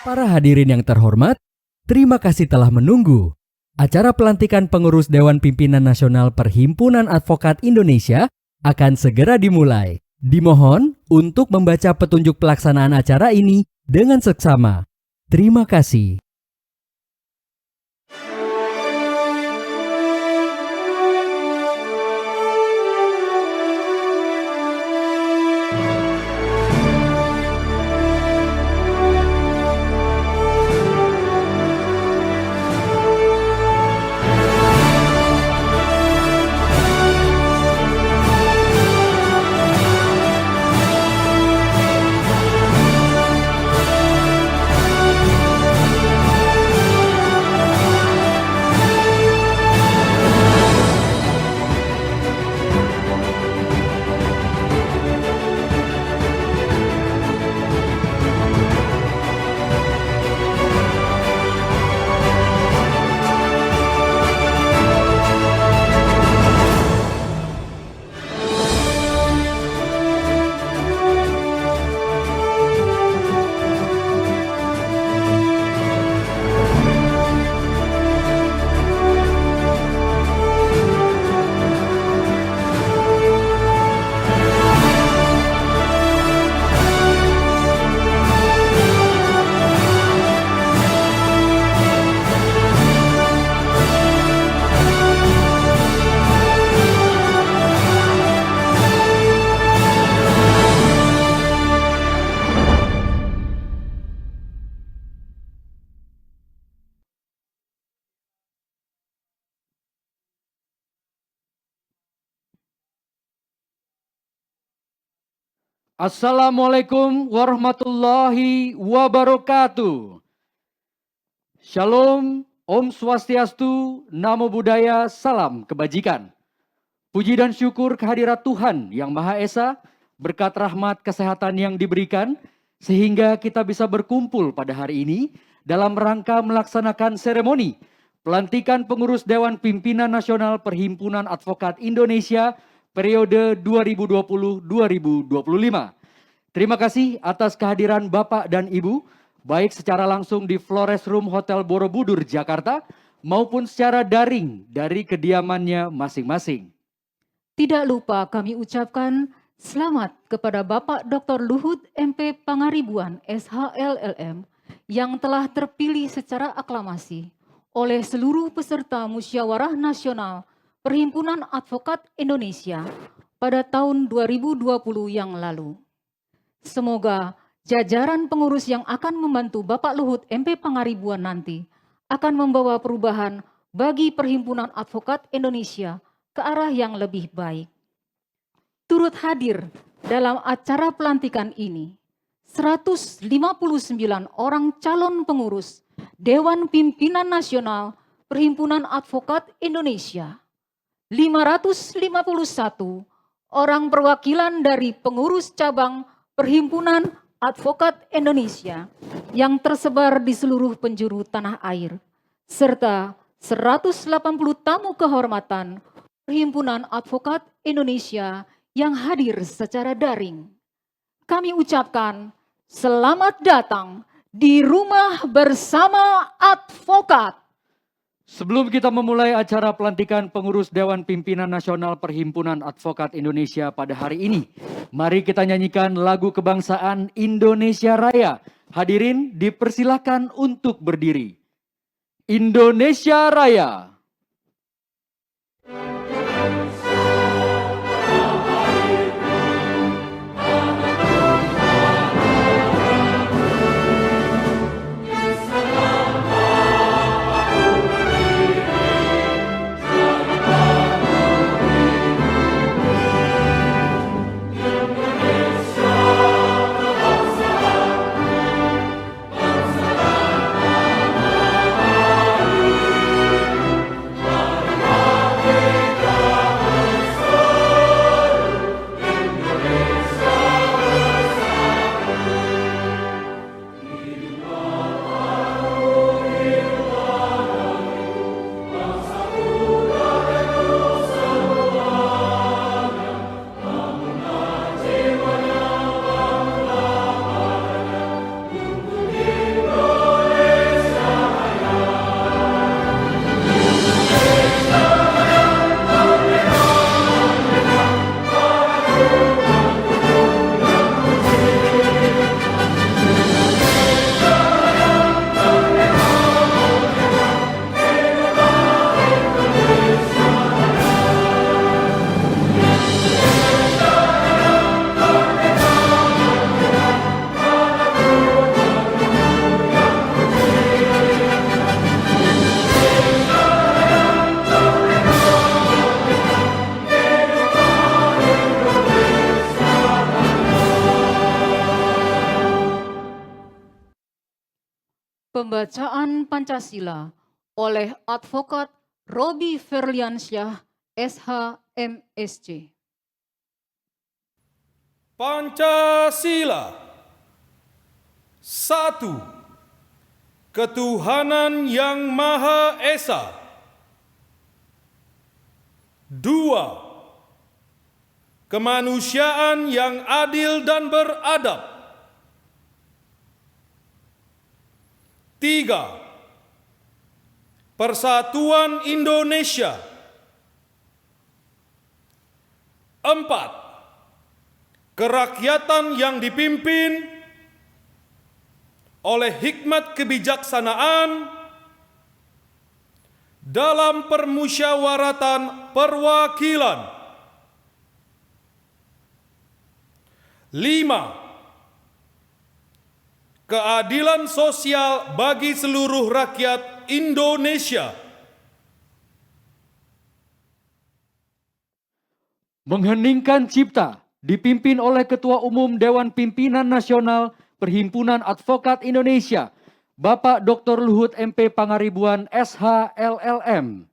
Para hadirin yang terhormat, terima kasih telah menunggu. Acara pelantikan pengurus Dewan Pimpinan Nasional Perhimpunan Advokat Indonesia akan segera dimulai. Dimohon untuk membaca petunjuk pelaksanaan acara ini dengan seksama. Terima kasih. Assalamualaikum warahmatullahi wabarakatuh. Shalom, Om Swastiastu, Namo Buddhaya, Salam Kebajikan. Puji dan syukur kehadirat Tuhan Yang Maha Esa, berkat rahmat kesehatan yang diberikan, sehingga kita bisa berkumpul pada hari ini dalam rangka melaksanakan seremoni pelantikan pengurus Dewan Pimpinan Nasional Perhimpunan Advokat Indonesia periode 2020-2025. Terima kasih atas kehadiran Bapak dan Ibu, baik secara langsung di Flores Room Hotel Borobudur, Jakarta, maupun secara daring dari kediamannya masing-masing. Tidak lupa kami ucapkan selamat kepada Bapak Dr. Luhut MP Pangaribuan, SHLLM, yang telah terpilih secara aklamasi oleh seluruh peserta Musyawarah Nasional Perhimpunan Advokat Indonesia pada tahun 2020 yang lalu. Semoga jajaran pengurus yang akan membantu Bapak Luhut MP Pangaribuan nanti akan membawa perubahan bagi Perhimpunan Advokat Indonesia ke arah yang lebih baik. Turut hadir dalam acara pelantikan ini 159 orang calon pengurus Dewan Pimpinan Nasional Perhimpunan Advokat Indonesia, 551 orang perwakilan dari pengurus cabang Perhimpunan Advokat Indonesia yang tersebar di seluruh penjuru tanah air, serta 180 tamu kehormatan Perhimpunan Advokat Indonesia yang hadir secara daring. Kami ucapkan selamat datang di Rumah Bersama Advokat. Sebelum kita memulai acara pelantikan pengurus Dewan Pimpinan Nasional Perhimpunan Advokat Indonesia pada hari ini, mari kita nyanyikan lagu kebangsaan Indonesia Raya. Hadirin dipersilakan untuk berdiri. Indonesia Raya. Pembacaan Pancasila oleh Advokat Robi Ferliansyah, SH, MSc. Pancasila. 1. Ketuhanan yang Maha Esa. 2. Kemanusiaan yang adil dan beradab. 3. Persatuan Indonesia. 4. Kerakyatan yang dipimpin oleh hikmat kebijaksanaan dalam permusyawaratan perwakilan. 5. Keadilan sosial bagi seluruh rakyat Indonesia. Mengheningkan cipta dipimpin oleh Ketua Umum Dewan Pimpinan Nasional Perhimpunan Advokat Indonesia, Bapak Dr. Luhut MP Pangaribuan, SH, LLM.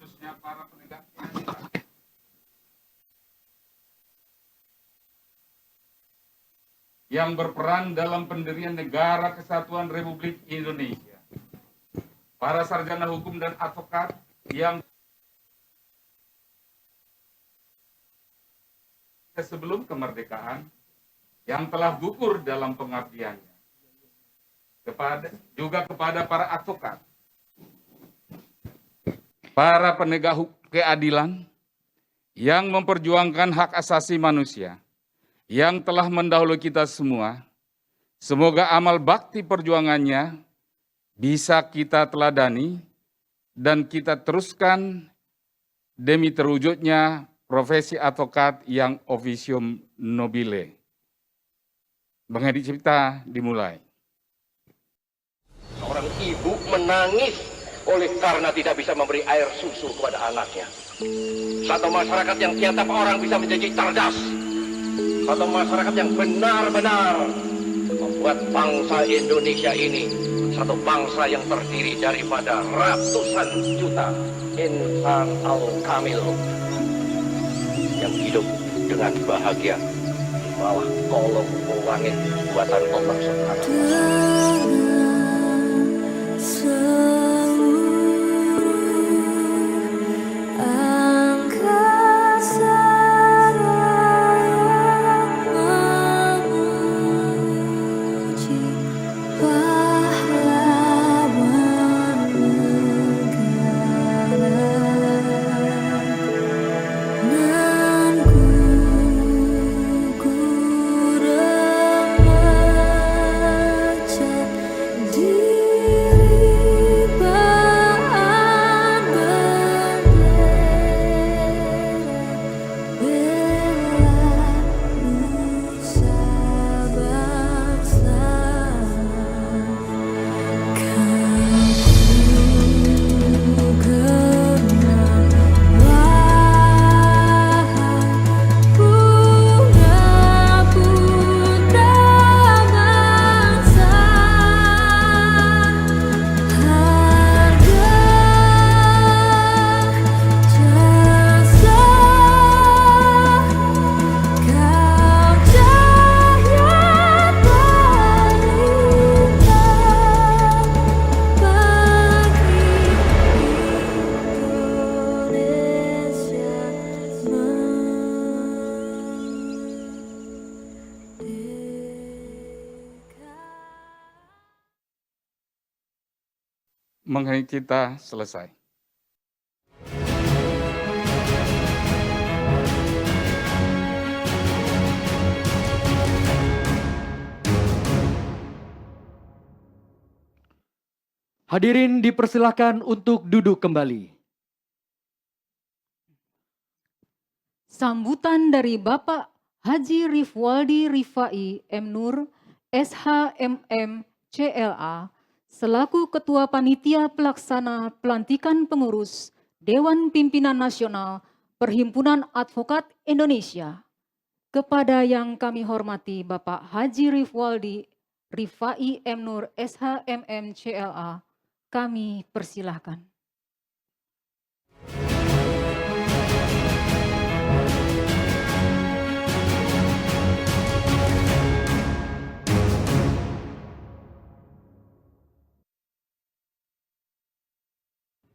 Khususnya para penegak yang berperan dalam pendirian Negara Kesatuan Republik Indonesia, para sarjana hukum dan advokat yang sebelum kemerdekaan yang telah gugur dalam pengabdiannya, juga kepada para advokat, para penegak keadilan yang memperjuangkan hak asasi manusia, yang telah mendahului kita semua. Semoga amal bakti perjuangannya bisa kita teladani dan kita teruskan demi terwujudnya profesi advokat yang officium nobile. Mengedit cipta dimulai. Seorang ibu menangis oleh karena tidak bisa memberi air susu kepada anaknya. Satu masyarakat yang tiap orang bisa menjadi cerdas. Satu masyarakat yang benar-benar membuat bangsa Indonesia ini satu bangsa yang terdiri daripada ratusan juta insan al-kamil yang hidup dengan bahagia di bawah kolong langit buatan Allah Subhanahu wa Ta'ala. Mengenai kita selesai. Hadirin dipersilahkan untuk duduk kembali. sambutan dari Bapak Haji Rifwaldi Rifai M. Nur, SHMM CLA, selaku Ketua Panitia Pelaksana Pelantikan Pengurus Dewan Pimpinan Nasional Perhimpunan Advokat Indonesia. Kepada yang kami hormati Bapak Haji Rifwaldi Rifai M. Nur, SHMM CLA, kami persilahkan.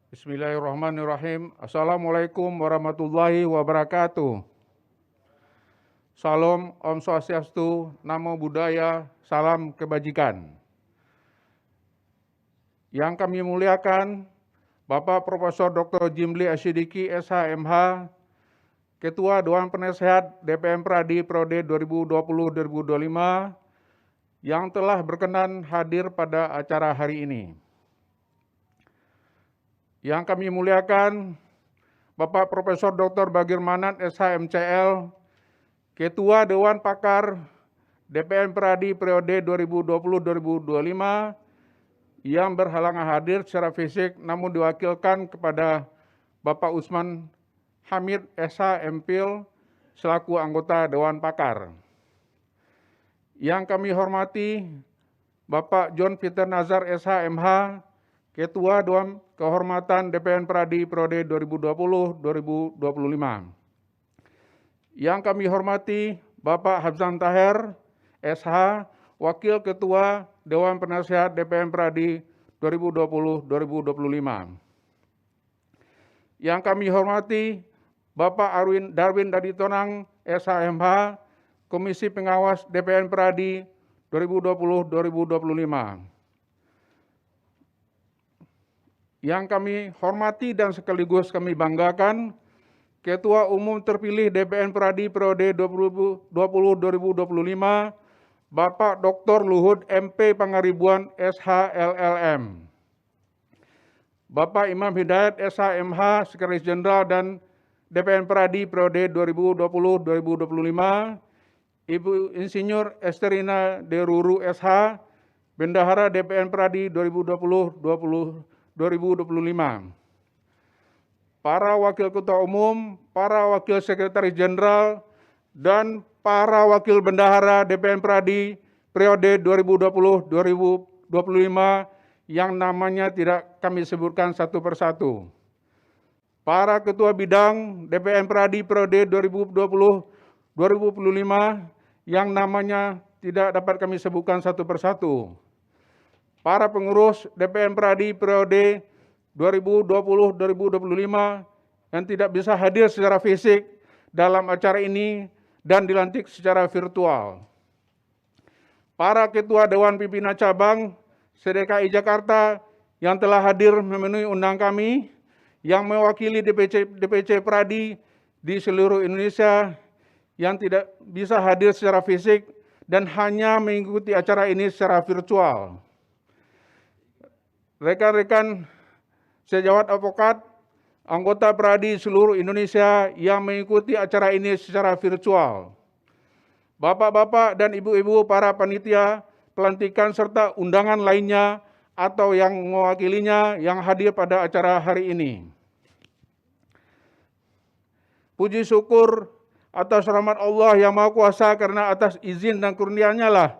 Bismillahirrahmanirrahim. Assalamualaikum warahmatullahi wabarakatuh. Salam, Om Swastiastu, Namo Buddhaya, salam kebajikan. Yang kami muliakan, Bapak Profesor Dr. Jimli Asyidiki, SHMH, Ketua Dewan Penasehat DPM Pradi Periode 2020-2025, yang telah berkenan hadir pada acara hari ini. Yang kami muliakan, Bapak Profesor Dr. Bagir Manan, SHMCL, Ketua Dewan Pakar DPM Pradi Periode 2020-2025, yang berhalangan hadir secara fisik namun diwakilkan kepada Bapak Usman Hamid, SHMPil, selaku anggota Dewan Pakar. Yang kami hormati, Bapak John Peter Nazar, SHMH, Ketua Dewan Kehormatan DPM Pradi Periode 2020-2025. Yang kami hormati, Bapak Habzan Taher, SH, Wakil Ketua Dewan Penasehat DPM Pradi 2020-2025. Yang kami hormati, Bapak Darwin Daditonang, SHMH, Komisi Pengawas DPM Pradi 2020-2025. Yang kami hormati dan sekaligus kami banggakan, Ketua Umum terpilih DPM Pradi Periode 2020-2025, Bapak Dr. Luhut MP Pangaribuan, SHLLM. Bapak Imam Hidayat, SHMH, Sekretaris Jenderal dan DPM Pradi Periode 2020-2025, Ibu Insinyur Esterina De Ruru, SH, Bendahara DPM Pradi 2020-2025. Para Wakil Ketua Umum, para Wakil Sekretaris Jenderal, dan para Wakil Bendahara DPM Pradi periode 2020-2025 yang namanya tidak kami sebutkan satu persatu. Para Ketua Bidang DPM Pradi periode 2020-2025 yang namanya tidak dapat kami sebutkan satu persatu. Para pengurus DPM Pradi periode 2020-2025 yang tidak bisa hadir secara fisik dalam acara ini dan dilantik secara virtual. Para Ketua Dewan Pimpinan Cabang se-DKI Jakarta yang telah hadir memenuhi undang kami, yang mewakili DPC Pradi di seluruh Indonesia yang tidak bisa hadir secara fisik dan hanya mengikuti acara ini secara virtual. Rekan-rekan sejawat advokat, anggota Pradi seluruh Indonesia yang mengikuti acara ini secara virtual. Bapak-bapak dan ibu-ibu para panitia pelantikan serta undangan lainnya atau yang mewakilinya yang hadir pada acara hari ini. Puji syukur atas rahmat Allah yang Maha Kuasa, karena atas izin dan kurnia-Nya lah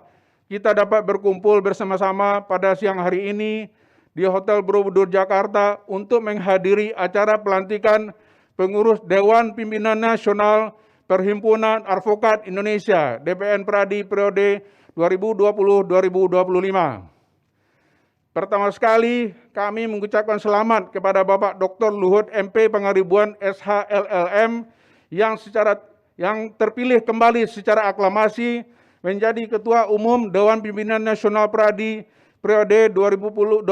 kita dapat berkumpul bersama-sama pada siang hari ini di Hotel Borobudur, Jakarta untuk menghadiri acara pelantikan pengurus Dewan Pimpinan Nasional Perhimpunan Advokat Indonesia DPN Pradi periode 2020-2025. Pertama sekali kami mengucapkan selamat kepada Bapak Dr. Luhut MP Pangaribuan, SHLLM, yang terpilih kembali secara aklamasi menjadi Ketua Umum Dewan Pimpinan Nasional Pradi periode 2020-2025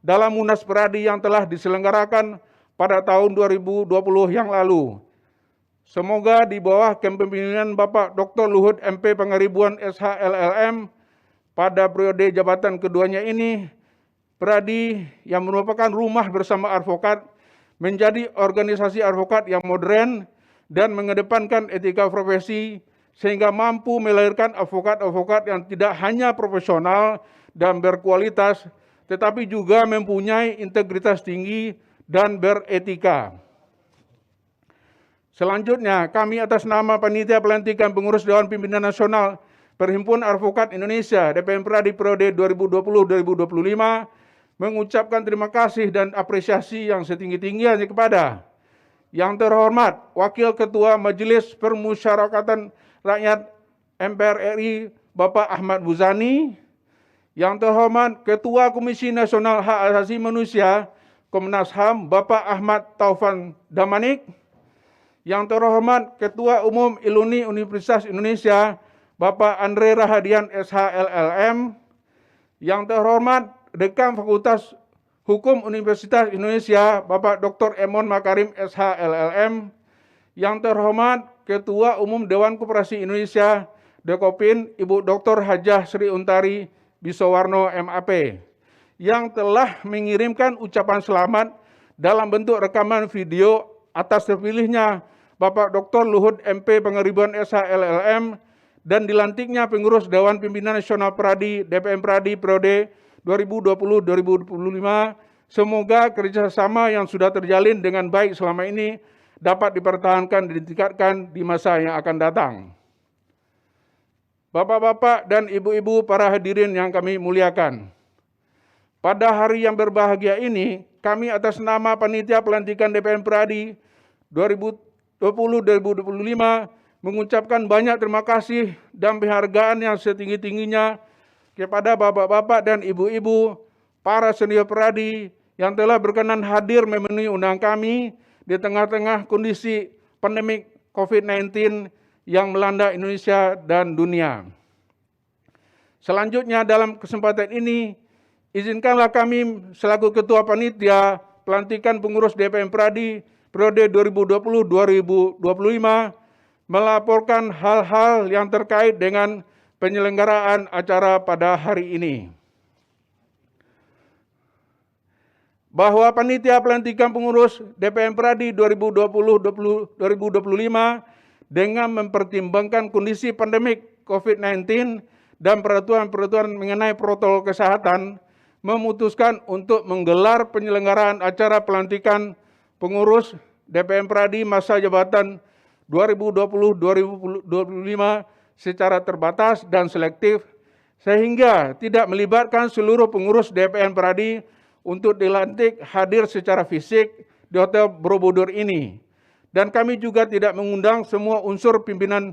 dalam Munas Pradi yang telah diselenggarakan pada tahun 2020 yang lalu. Semoga di bawah kepemimpinan Bapak Dr. Luhut MP Pangaribuan, SHLLM, pada periode jabatan keduanya ini, Pradi yang merupakan rumah bersama advokat menjadi organisasi advokat yang modern dan mengedepankan etika profesi sehingga mampu melahirkan advokat-advokat yang tidak hanya profesional dan berkualitas, tetapi juga mempunyai integritas tinggi dan beretika. Selanjutnya, kami atas nama Panitia Pelantikan Pengurus Dewan Pimpinan Nasional Perhimpunan Advokat Indonesia DPM Pradi periode 2020-2025 mengucapkan terima kasih dan apresiasi yang setinggi-tingginya kepada yang terhormat Wakil Ketua Majelis Permusyarakatan Rakyat MPR RI Bapak Ahmad Muzani, yang terhormat Ketua Komisi Nasional Hak Asasi Manusia Komnas HAM Bapak Ahmad Taufan Damanik, yang terhormat Ketua Umum ILUNI Universitas Indonesia Bapak Andre Rahadian SHLLM, yang terhormat Dekan Fakultas Hukum Universitas Indonesia Bapak Dr. Emon Makarim SHLLM, yang terhormat Ketua Umum Dewan Koperasi Indonesia Dekopin Ibu Dr. Hajah Sri Untari Bisowarno MAP, yang telah mengirimkan ucapan selamat dalam bentuk rekaman video atas terpilihnya Bapak Dr. Luhut MP Pangaribuan SHLLM dan dilantiknya pengurus Dewan Pimpinan Nasional Pradi DPM Pradi periode 2020-2025, semoga kerjasama yang sudah terjalin dengan baik selama ini dapat dipertahankan dan ditingkatkan di masa yang akan datang. Bapak-bapak dan ibu-ibu para hadirin yang kami muliakan, pada hari yang berbahagia ini, kami atas nama Panitia Pelantikan DPM Pradi 2020-2025 mengucapkan banyak terima kasih dan penghargaan yang setinggi-tingginya kepada bapak-bapak dan ibu-ibu, para senior Pradi yang telah berkenan hadir memenuhi undangan kami di tengah-tengah kondisi pandemik COVID-19 yang melanda Indonesia dan dunia. Selanjutnya dalam kesempatan ini, izinkanlah kami selaku Ketua Panitia Pelantikan Pengurus DPM Pradi periode 2020-2025 melaporkan hal-hal yang terkait dengan penyelenggaraan acara pada hari ini. Bahwa Panitia Pelantikan Pengurus DPM Pradi 2020-2025 dengan mempertimbangkan kondisi pandemik COVID-19 dan peraturan-peraturan mengenai protokol kesehatan memutuskan untuk menggelar penyelenggaraan acara pelantikan pengurus DPM Pradi masa jabatan 2020-2025 secara terbatas dan selektif, sehingga tidak melibatkan seluruh pengurus DPM Pradi untuk dilantik hadir secara fisik di Hotel Borobudur ini. Dan kami juga tidak mengundang semua unsur pimpinan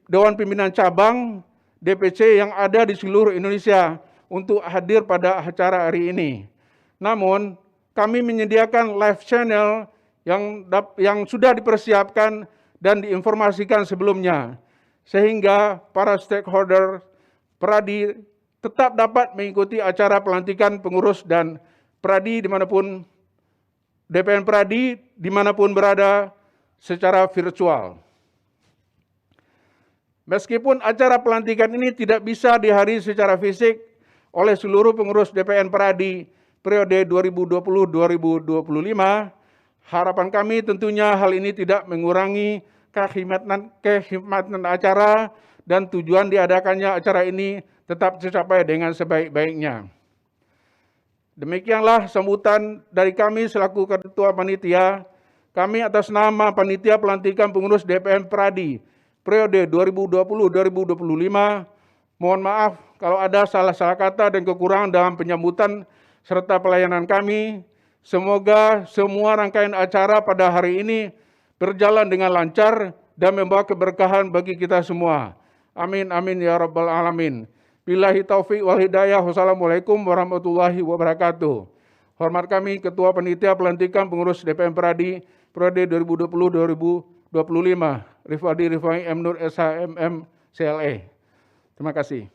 Dewan Pimpinan Cabang DPC yang ada di seluruh Indonesia untuk hadir pada acara hari ini. Namun, kami menyediakan live channel yang sudah dipersiapkan dan diinformasikan sebelumnya, sehingga para stakeholder Pradi tetap dapat mengikuti acara pelantikan pengurus dan Pradi dimanapun DPM Pradi dimanapun berada secara virtual. Meskipun acara pelantikan ini tidak bisa dihadiri secara fisik oleh seluruh pengurus DPM Pradi periode 2020-2025, harapan kami tentunya hal ini tidak mengurangi kekhidmatan acara dan tujuan diadakannya acara ini tetap tercapai dengan sebaik-baiknya. Demikianlah sambutan dari kami selaku Ketua Panitia. Kami atas nama Panitia Pelantikan Pengurus DPM Pradi periode 2020-2025, mohon maaf kalau ada salah-salah kata dan kekurangan dalam penyambutan serta pelayanan kami. Semoga semua rangkaian acara pada hari ini berjalan dengan lancar dan membawa keberkahan bagi kita semua. Amin, amin, ya rabbal alamin. Billahi taufiq wal hidayah. Wassalamualaikum warahmatullahi wabarakatuh. Hormat kami Ketua Panitia Pelantikan Pengurus DPM Pradi periode 2020-2025, Rifadi Rifai M. Nur SHMM CLE. Terima kasih.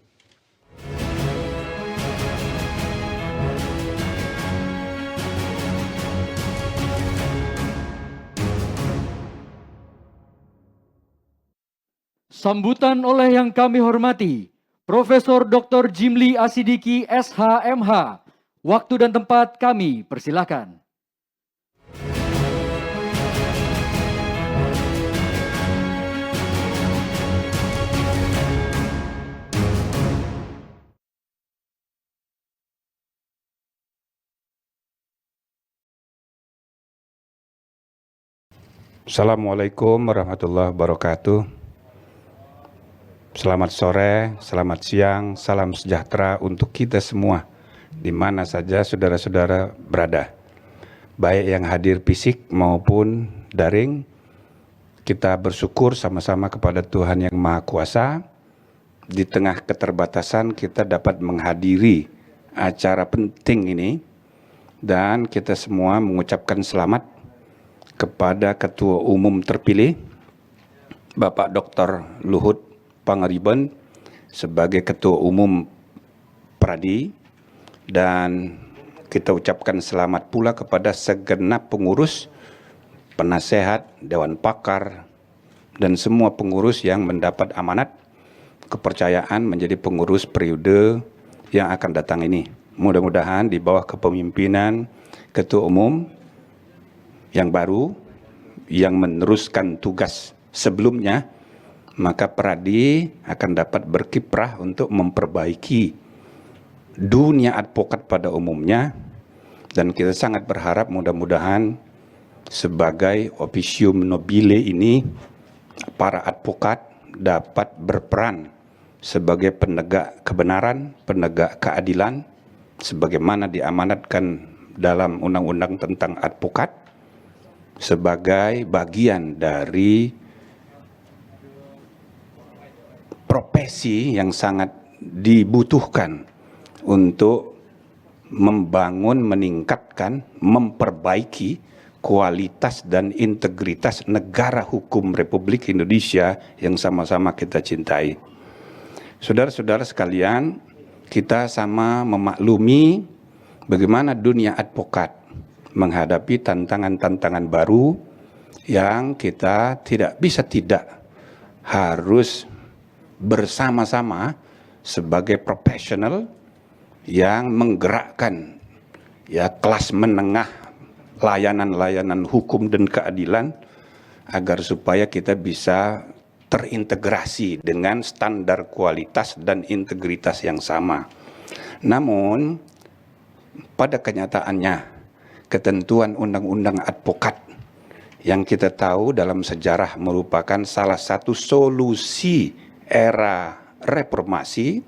Sambutan oleh yang kami hormati, Profesor Dr. Jimli Asidiki SHMH. Waktu dan tempat kami persilakan. Assalamualaikum warahmatullahi wabarakatuh. Selamat sore, selamat siang, salam sejahtera untuk kita semua, di mana saja saudara-saudara berada. Baik yang hadir fisik maupun daring, kita bersyukur sama-sama kepada Tuhan Yang Maha Kuasa. Di tengah keterbatasan kita dapat menghadiri acara penting ini, dan kita semua mengucapkan selamat kepada Ketua Umum terpilih Bapak Dr. Luhut Pangaribuan sebagai Ketua Umum Pradi, dan kita ucapkan selamat pula kepada segenap pengurus, penasehat, Dewan Pakar, dan semua pengurus yang mendapat amanat kepercayaan menjadi pengurus periode yang akan datang ini. Mudah-mudahan di bawah kepemimpinan Ketua Umum yang baru, yang meneruskan tugas sebelumnya, maka Pradi akan dapat berkiprah untuk memperbaiki dunia advokat pada umumnya, dan kita sangat berharap mudah-mudahan sebagai officium nobile ini, para advokat dapat berperan sebagai penegak kebenaran, penegak keadilan, sebagaimana diamanatkan dalam Undang-Undang tentang advokat, sebagai bagian dari profesi yang sangat dibutuhkan untuk membangun, meningkatkan, memperbaiki kualitas dan integritas negara hukum Republik Indonesia yang sama-sama kita cintai. Saudara-saudara sekalian, kita sama memaklumi bagaimana dunia advokat menghadapi tantangan-tantangan baru yang kita tidak bisa tidak harus bersama-sama sebagai profesional yang menggerakkan kelas menengah layanan-layanan hukum dan keadilan agar supaya kita bisa terintegrasi dengan standar kualitas dan integritas yang sama. Namun pada kenyataannya, ketentuan undang-undang advokat yang kita tahu dalam sejarah merupakan salah satu solusi era reformasi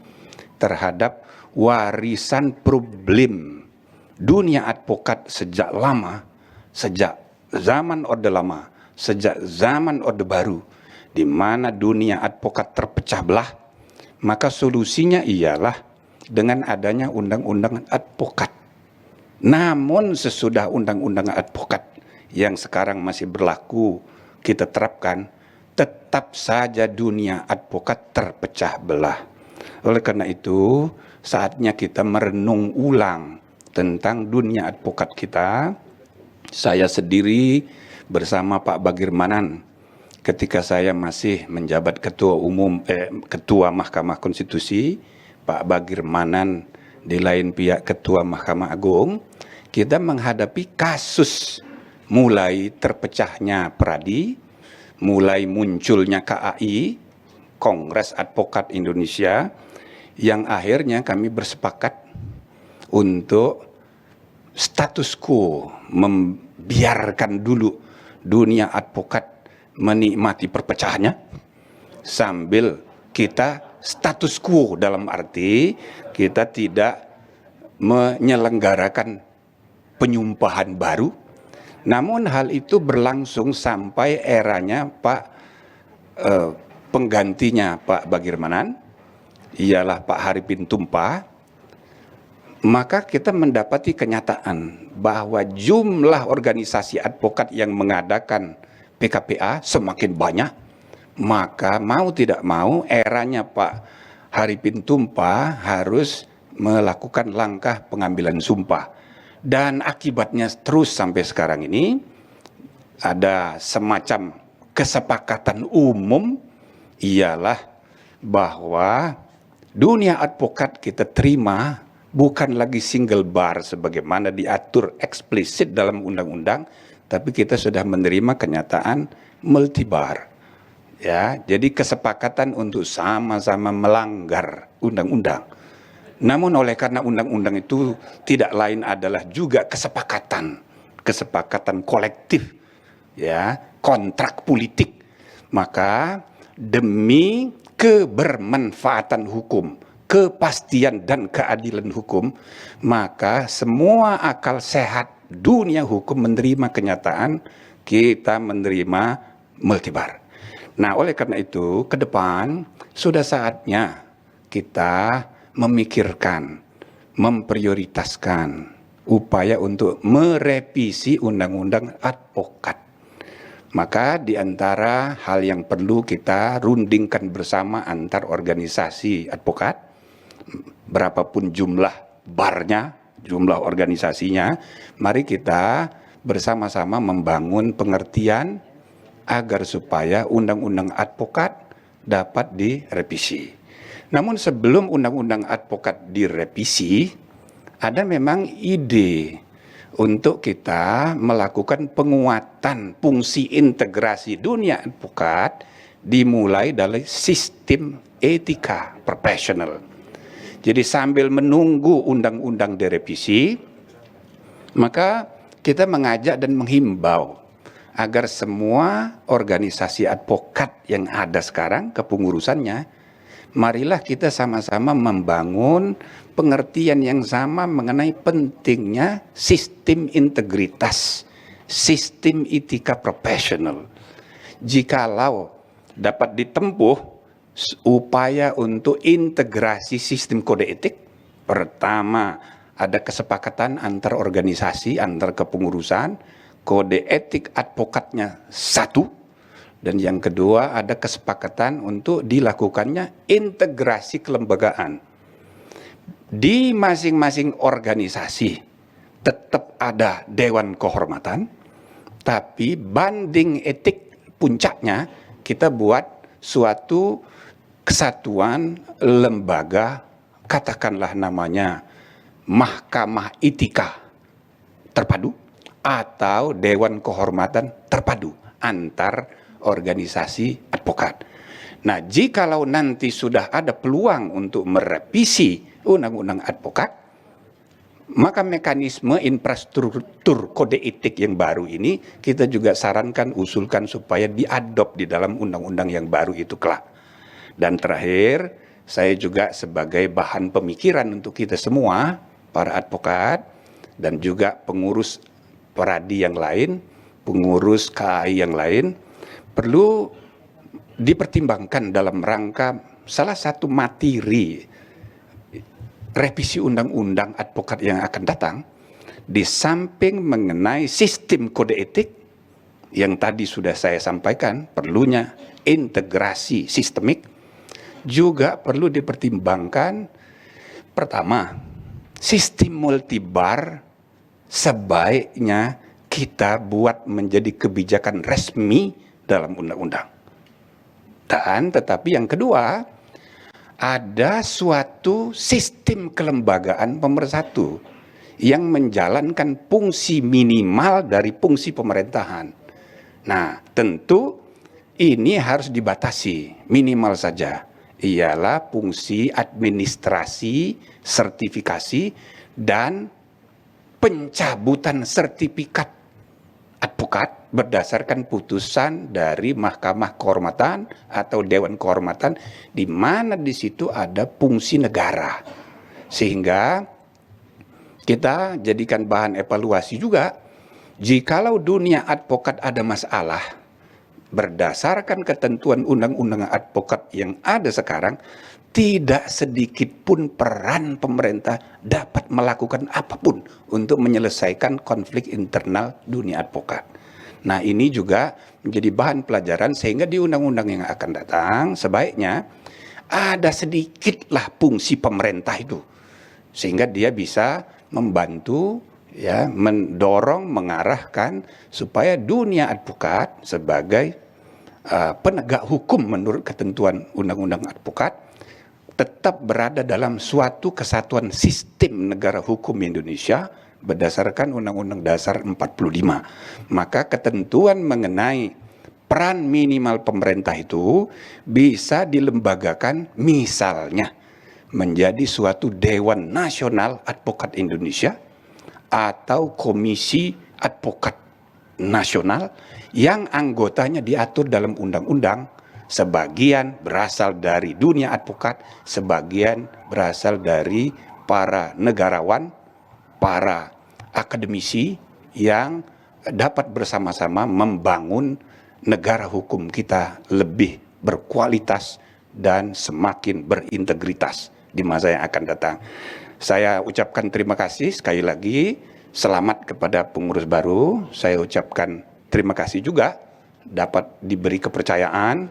terhadap warisan problem dunia advokat sejak lama, sejak zaman Orde Lama, sejak zaman Orde Baru, di mana dunia advokat terpecah belah, maka solusinya ialah dengan adanya undang-undang advokat. Namun sesudah undang-undang advokat yang sekarang masih berlaku kita terapkan, tetap saja dunia advokat terpecah belah. Oleh karena itu, saatnya kita merenung ulang tentang dunia advokat kita. Saya sendiri bersama Pak Bagirmanan, ketika saya masih menjabat Ketua Mahkamah Konstitusi, Pak Bagirmanan di lain pihak Ketua Mahkamah Agung, kita menghadapi kasus mulai terpecahnya Pradi, mulai munculnya KAI, Kongres Advokat Indonesia, yang akhirnya kami bersepakat untuk status quo, membiarkan dulu dunia advokat menikmati perpecahannya, sambil kita status quo dalam arti kita tidak menyelenggarakan penyumpahan baru. Namun hal itu berlangsung sampai eranya penggantinya Pak Bagirmanan, ialah Pak Haripin Tumpah. Maka kita mendapati kenyataan bahwa jumlah organisasi advokat yang mengadakan PKPA semakin banyak. Maka mau tidak mau eranya Pak Haripin Tumpah harus melakukan langkah pengambilan sumpah. Dan akibatnya terus sampai sekarang ini ada semacam kesepakatan umum, ialah bahwa dunia advokat kita terima bukan lagi single bar sebagaimana diatur eksplisit dalam undang-undang, tapi kita sudah menerima kenyataan multibar. Ya, jadi kesepakatan untuk sama-sama melanggar undang-undang. Namun oleh karena undang-undang itu tidak lain adalah juga kesepakatan kolektif ya, kontrak politik. Maka demi kebermanfaatan hukum, kepastian dan keadilan hukum, maka semua akal sehat dunia hukum menerima kenyataan kita menerima multibar. Nah, oleh karena itu, ke depan sudah saatnya kita memikirkan, memprioritaskan upaya untuk merevisi undang-undang advokat. Maka di antara hal yang perlu kita rundingkan bersama antar organisasi advokat, berapapun jumlah barnya, jumlah organisasinya, mari kita bersama-sama membangun pengertian agar supaya undang-undang advokat dapat direvisi. Namun sebelum undang-undang advokat direvisi, ada memang ide untuk kita melakukan penguatan fungsi integrasi dunia advokat dimulai dari sistem etika profesional. Jadi sambil menunggu undang-undang direvisi, maka kita mengajak dan menghimbau agar semua organisasi advokat yang ada sekarang kepengurusannya, marilah kita sama-sama membangun pengertian yang sama mengenai pentingnya sistem integritas, sistem etika profesional. Jikalau dapat ditempuh upaya untuk integrasi sistem kode etik, pertama ada kesepakatan antar organisasi, antar kepengurusan, kode etik advokatnya satu, dan yang kedua ada kesepakatan untuk dilakukannya integrasi kelembagaan. Di masing-masing organisasi tetap ada Dewan Kehormatan, tapi banding etik puncaknya kita buat suatu kesatuan lembaga, katakanlah namanya Mahkamah Etika Terpadu atau Dewan Kehormatan Terpadu antar organisasi advokat. Nah, jikalau nanti sudah ada peluang untuk merevisi undang-undang advokat, maka mekanisme infrastruktur kode etik yang baru ini kita juga sarankan, usulkan supaya diadop di dalam undang-undang yang baru itu kelak. Dan terakhir, saya juga sebagai bahan pemikiran untuk kita semua, para advokat dan juga pengurus peradi yang lain, pengurus KAI yang lain, perlu dipertimbangkan dalam rangka salah satu materi revisi undang-undang advokat yang akan datang, di samping mengenai sistem kode etik yang tadi sudah saya sampaikan, perlunya integrasi sistemik, juga perlu dipertimbangkan pertama, sistem multibar sebaiknya kita buat menjadi kebijakan resmi dalam undang-undang. Dan tetapi yang kedua, ada suatu sistem kelembagaan pemersatu yang menjalankan fungsi minimal dari fungsi pemerintahan. Nah, tentu ini harus dibatasi, minimal saja. Ialah fungsi administrasi, sertifikasi, dan pencabutan sertifikat advokat berdasarkan putusan dari Mahkamah Kehormatan atau Dewan Kehormatan, di mana di situ ada fungsi negara. Sehingga kita jadikan bahan evaluasi juga, jikalau dunia advokat ada masalah, berdasarkan ketentuan undang-undang advokat yang ada sekarang, tidak sedikit pun peran pemerintah dapat melakukan apapun untuk menyelesaikan konflik internal dunia advokat. Nah, ini juga menjadi bahan pelajaran sehingga di undang-undang yang akan datang sebaiknya ada sedikitlah fungsi pemerintah itu, sehingga dia bisa membantu, ya, mendorong, mengarahkan supaya dunia advokat sebagai penegak hukum menurut ketentuan undang-undang advokat tetap berada dalam suatu kesatuan sistem negara hukum Indonesia berdasarkan Undang-Undang Dasar 45. Maka ketentuan mengenai peran minimal pemerintah itu bisa dilembagakan, misalnya menjadi suatu Dewan Nasional Advokat Indonesia atau Komisi Advokat nasional yang anggotanya diatur dalam undang-undang, sebagian berasal dari dunia advokat, sebagian berasal dari para negarawan, para akademisi yang dapat bersama-sama membangun negara hukum kita lebih berkualitas dan semakin berintegritas di masa yang akan datang. Saya ucapkan terima kasih sekali lagi, selamat kepada pengurus baru. Saya ucapkan terima kasih juga dapat diberi kepercayaan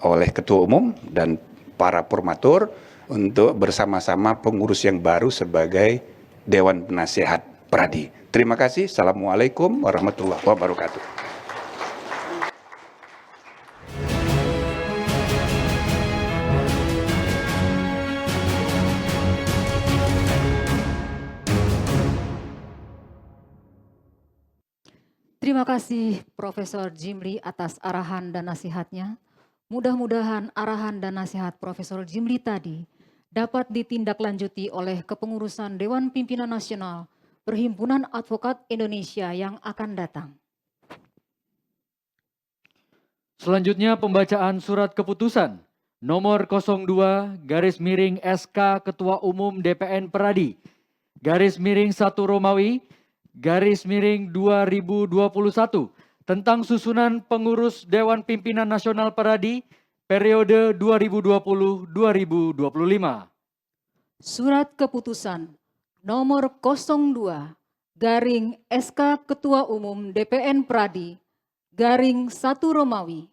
oleh Ketua Umum dan para formatur untuk bersama-sama pengurus yang baru sebagai Dewan Penasehat Pradi. Terima kasih. Assalamualaikum warahmatullahi wabarakatuh. Terima kasih Profesor Jimli atas arahan dan nasihatnya. Mudah-mudahan arahan dan nasihat Profesor Jimli tadi dapat ditindaklanjuti oleh kepengurusan Dewan Pimpinan Nasional Perhimpunan Advokat Indonesia yang akan datang. Selanjutnya pembacaan surat keputusan nomor 02/SK Ketua Umum DPN Peradi _1 Romawi _2021 tentang susunan pengurus Dewan Pimpinan Nasional Peradi periode 2020-2025. Surat keputusan nomor 02/SK Ketua Umum DPN Peradi _1 Romawi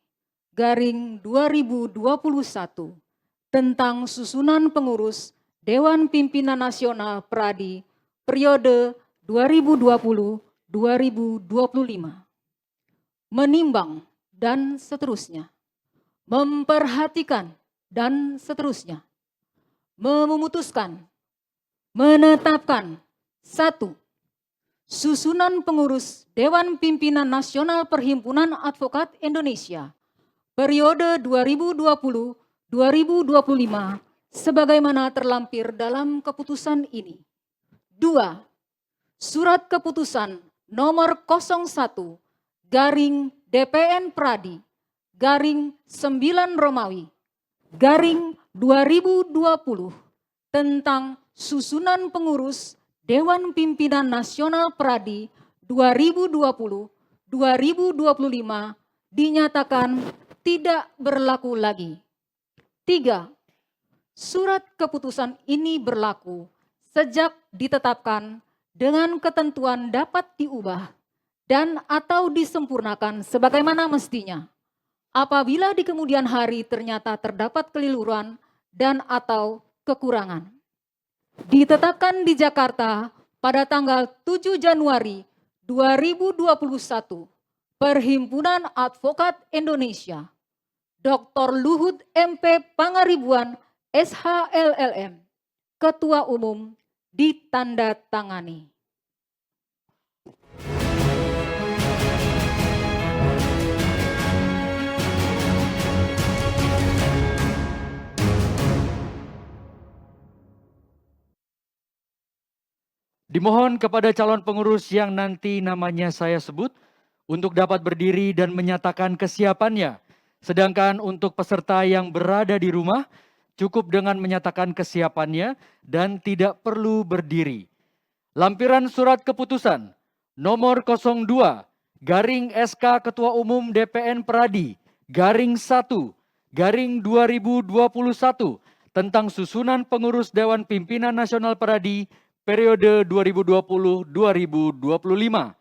_2021 tentang susunan pengurus Dewan Pimpinan Nasional Peradi periode 2020-2025. Menimbang dan seterusnya. Memperhatikan dan seterusnya. Memutuskan. Menetapkan. 1. Susunan pengurus Dewan Pimpinan Nasional Perhimpunan Advokat Indonesia periode 2020-2025 sebagaimana terlampir dalam keputusan ini. 2. Surat keputusan nomor 01/DPN Pradi _9 Romawi _2020 tentang susunan pengurus Dewan Pimpinan Nasional Peradi 2020-2025 dinyatakan tidak berlaku lagi. 3. Surat keputusan ini berlaku sejak ditetapkan dengan ketentuan dapat diubah dan atau disempurnakan sebagaimana mestinya. Apabila di kemudian hari ternyata terdapat keliruan dan atau kekurangan. Ditetapkan di Jakarta pada tanggal 7 Januari 2021, Perhimpunan Advokat Indonesia, Dr. Luhut MP Pangaribuan, SHLLM, Ketua Umum, ditandatangani. Dimohon kepada calon pengurus yang nanti namanya saya sebut untuk dapat berdiri dan menyatakan kesiapannya. Sedangkan untuk peserta yang berada di rumah, cukup dengan menyatakan kesiapannya dan tidak perlu berdiri. Lampiran surat keputusan nomor 02/SK Ketua Umum DPN Peradi _1/2021 tentang susunan pengurus Dewan Pimpinan Nasional Peradi periode 2020-2025.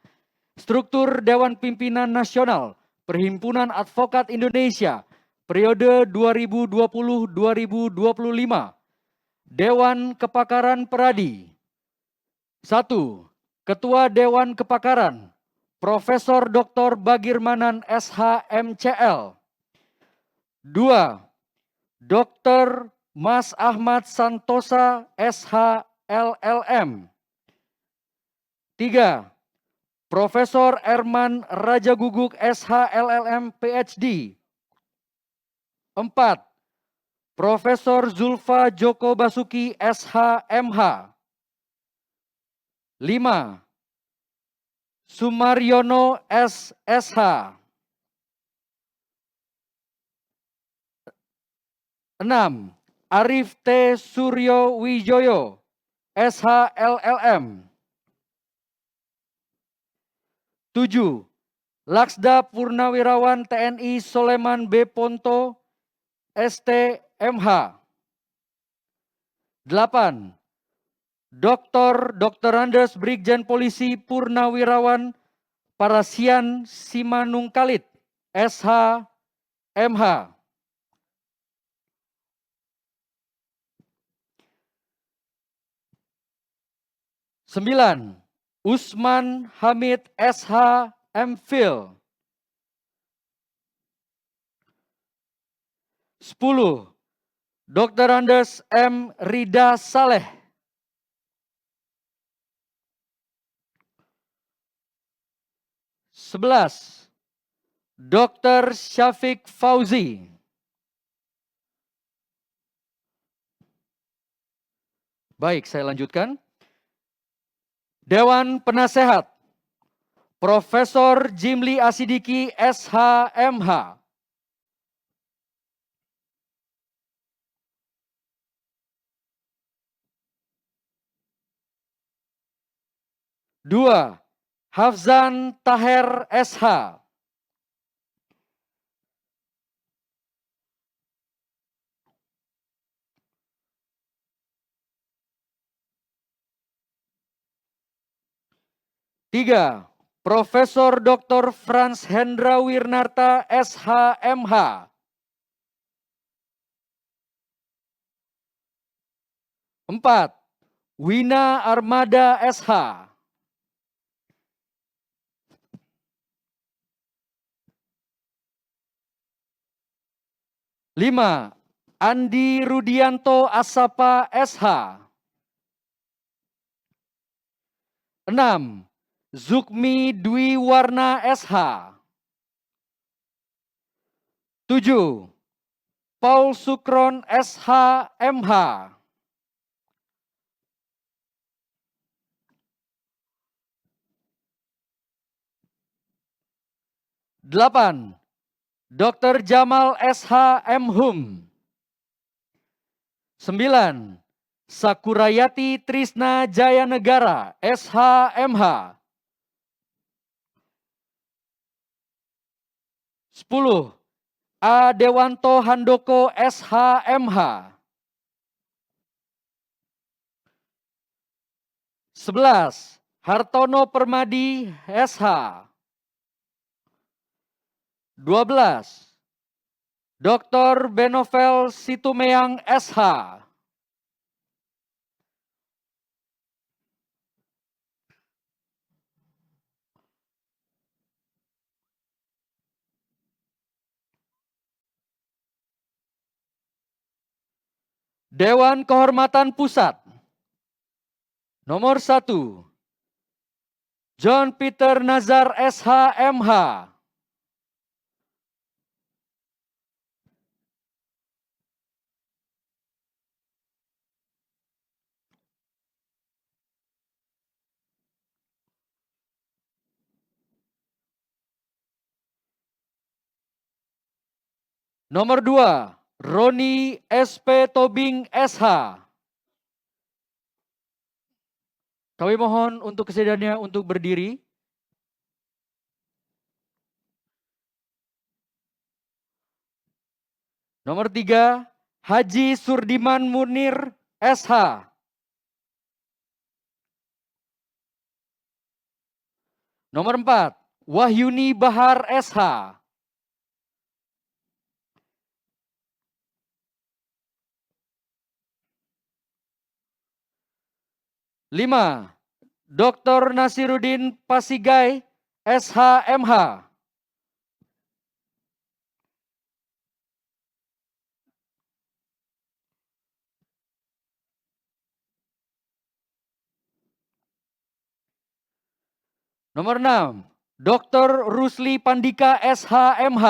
Struktur Dewan Pimpinan Nasional Perhimpunan Advokat Indonesia periode 2020-2025. Dewan Kepakaran Peradi. 1. Ketua Dewan Kepakaran Profesor Dr. Bagirmanan SH.MCL. 2. Dr. Mas Ahmad Santosa SH.LLM. 3. Profesor Erman Rajaguguk SH.LLM PhD. 4. Profesor Zulfa Joko Basuki SH.MH. 5. Sumaryono SSH. 6. Arif T. Suryo Wijoyo, SHLLM. 7. Laksda Purnawirawan TNI Soleman B. Ponto, STMH. 8. Dr. Andes Brigjen Polisi Purnawirawan Parasian Simanungkalit, SHMH. 9. Usman Hamid SH MPhil. 10. Dr. Andes M. Rida Saleh. 11. Dr. Syafiq Fauzi. 'Baik, saya lanjutkan. Dewan Penasehat Profesor Jimli Asidiki SHMH. 2. Hafzan Taher SH. 3. Profesor Dr. Frans Hendra Wirnarta SHMH. 4. Wina Armada SH. 5. Andi Rudianto Asapa SH. 6. Zukmi Dwi Warna SH. 7. Paul Sukron SHMH. 8. Dr. Jamal SH Mhum. 9. Sakurayati Trisna Jayanegara SHMH. 10. A. Dewanto Handoko SHMH. 11. Hartono Permadi SH. 12. Dr. Benovel Situmeang SH. 'Dewan Kehormatan Pusat. Nomor 1. John Peter Nazar SHMH. 2. Roni SP Tobing SH. Kami mohon untuk kesediaannya untuk berdiri. Nomor 3. Haji Surdiman Munir SH. Nomor 4. Wahyuni Bahar SH. 5. Dr. Nasiruddin Pasigai SHMH. 6. Dr. Rusli Pandika SHMH.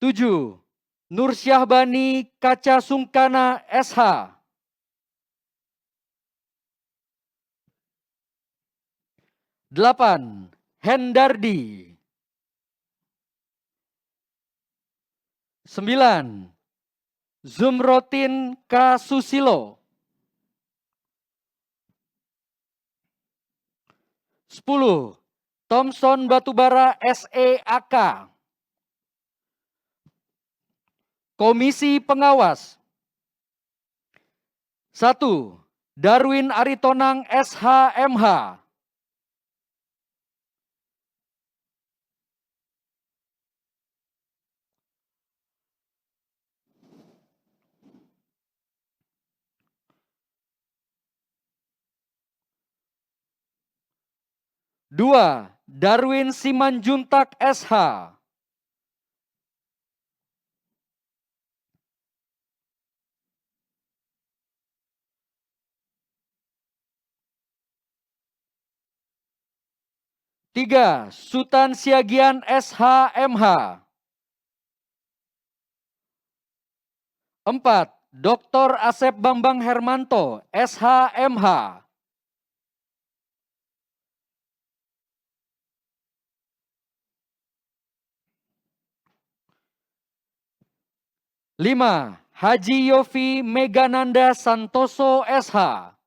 7. Nur Syahbani Kaca Sungkana SH. 8. Hendardi. 9. Zumrotin K. Susilo. 10. Thomson Batubara SEAK. Komisi Pengawas. 1. Darwin Aritonang SHMH. 2. Darwin Simanjuntak SH. 3. Sutan Siagian SHMH. 4. Dr. Asep Bambang Hermanto SHMH. 5. Haji Yofi Megananda Santoso SH. 6.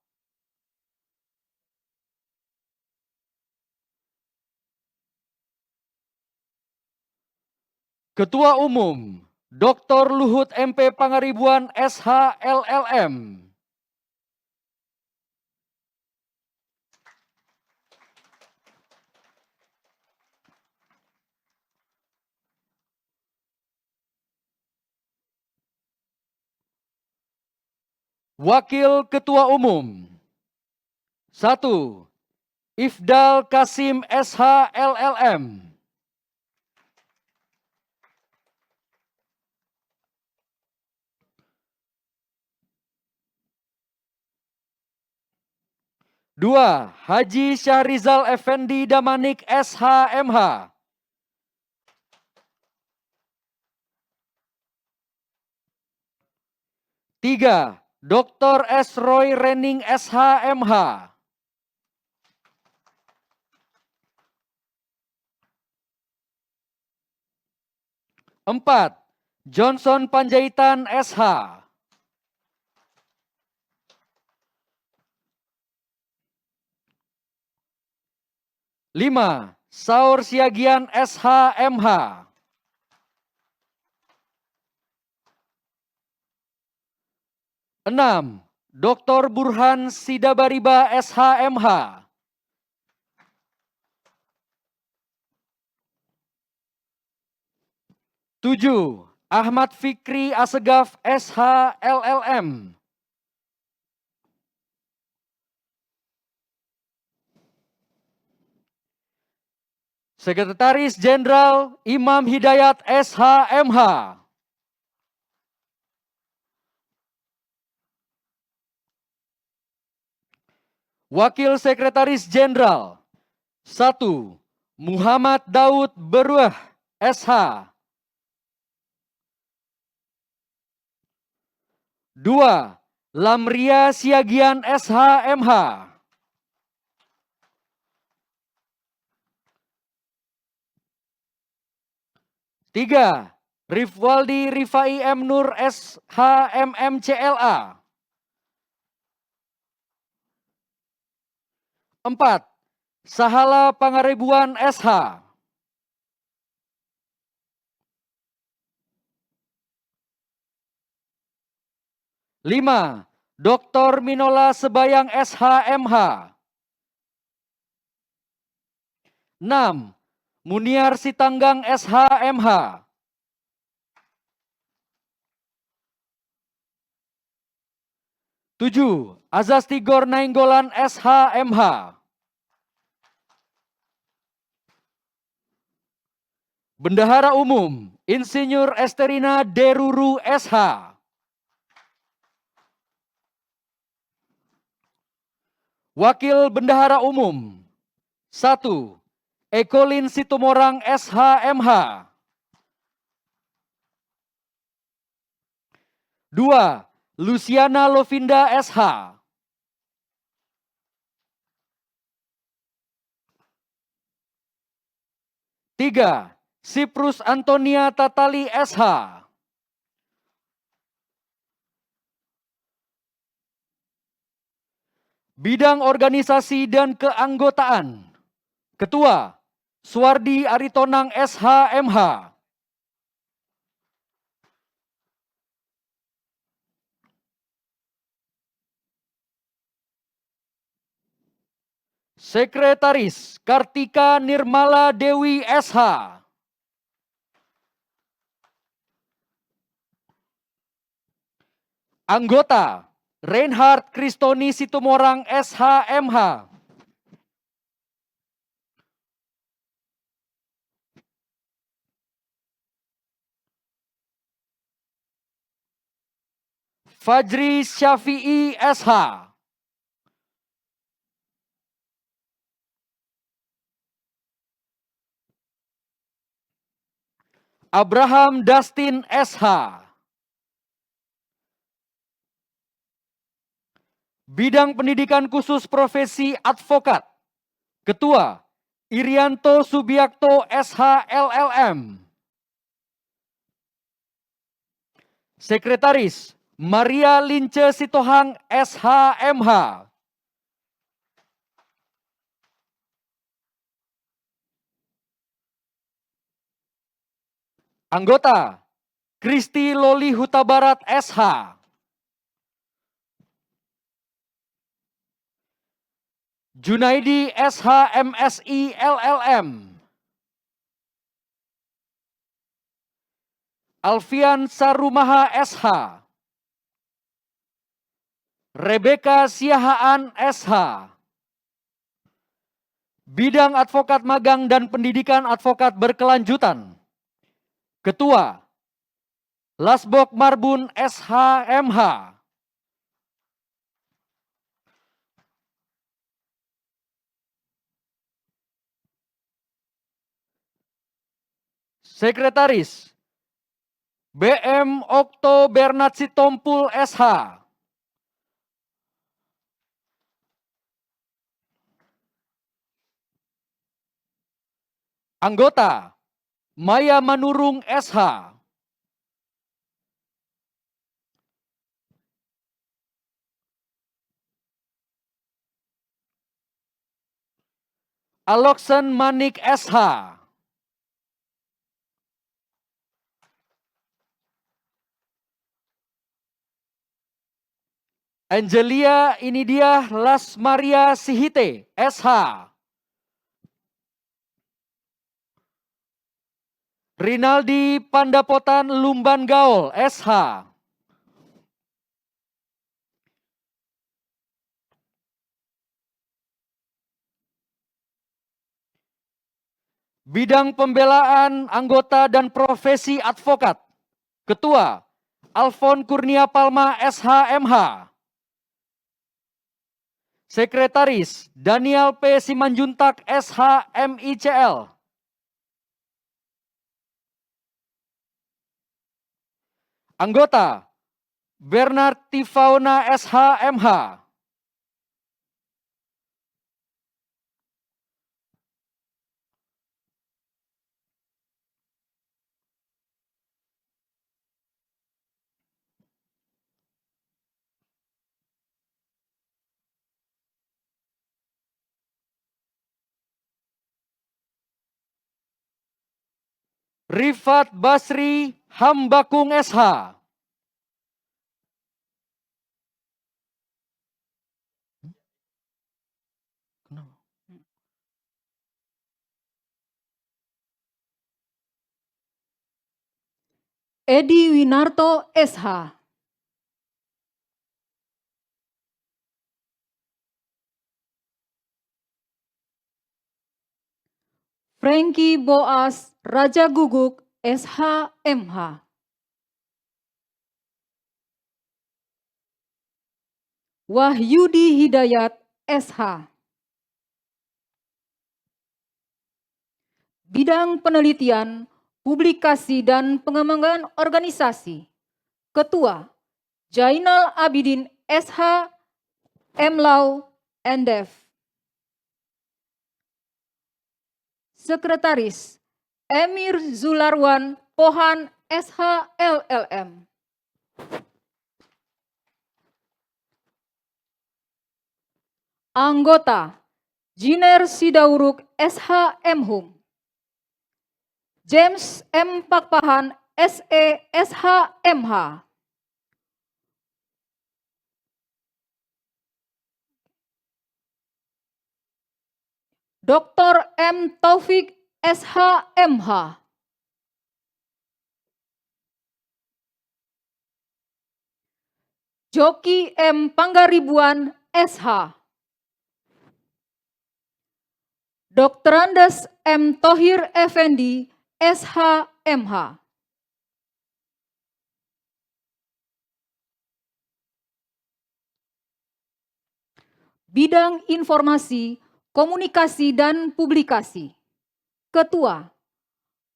Ketua Umum Dr. Luhut MP Pangaribuan SHLLM. 7. Wakil Ketua Umum 1. Ifdal Kasim SHLLM. 2. Haji Syahrizal Effendi Damanik SHMH. 3. Dr. S. Roy Rening SHMH. 4. Johnson Panjaitan SH. 5. Saur Siagian SHMH. 6. Dr. Burhan Sidabariba SHMH. 7. Ahmad Fikri Asegaf SHLLM. 8. Sekretaris Jenderal Imam Hidayat SHMH. 9. Wakil Sekretaris Jenderal 1. Muhammad Daud Beruah SH. 2. Lamria Siagian SHMH. 3. Rifwaldi Rifai M. Nur SHMMCLA. 4. Sahala Pangaribuan SH. 5. Dr. Minola Sebayang SHMH. 6. Muniar Sitanggang SHMH. 7. Azaz Tigor Nainggolan SHMH. Bendahara Umum Insinyur Esterina Deruru SH. Wakil Bendahara Umum 1. Ekolin Situmorang SHMH. 2. Luciana Lovinda SH. 3. Siprus Antonia Tatali SH. Bidang Organisasi dan Keanggotaan, Ketua Suwardi Aritonang SH.MH. Sekretaris Kartika Nirmala Dewi SH. Anggota Reinhard Kristoni Situmorang SH.MH. Fajri Syafi'i SH. Abraham Dustin SH. Bidang Pendidikan Khusus Profesi Advokat, Ketua Irianto Subiakto SH.LLM. Sekretaris Maria Lince Sitohang SH.MH. Anggota Kristi Loli Huta Barat SH. Junaidi SH MSI LLM. Alfian Sarumaha SH. Rebeka Siahaan SH. Bidang Advokat Magang dan Pendidikan Advokat Berkelanjutan, Ketua Lasbok Marbun SH.MH. Sekretaris BM Okto Bernat Sitompul SH. Anggota Maya Manurung SH. Aloksen Manik SH. Angelia Inidia Las Maria Sihite SH. Rinaldi Pandapotan Lumban Gaul SH. Bidang Pembelaan Anggota dan Profesi Advokat, Ketua Alfon Kurnia Palma SH.MH. Sekretaris Daniel P. Simanjuntak SH.MICL. Anggota Bernard Tifauna SH.MH. Rifat Basri Hambakung SH. Edi Winarto SH. Frankie Boas Raja Guguk SH.MH. Wahyudi Hidayat SH. Bidang Penelitian, Publikasi dan Pengembangan Organisasi, Ketua Jainal Abidin SH. MLaw NDEF. Sekretaris Emir Zularwan Pohan SHLLM. Anggota Jiner Sidauruk SHMhum. James M. Pakpahan SE SHMH. Dr. M. Taufik SHMH. Joki M. Panggaribuan SH. Dr. Andes M. Thohir Effendi SHMH. Bidang Informasi, Komunikasi dan Publikasi. Ketua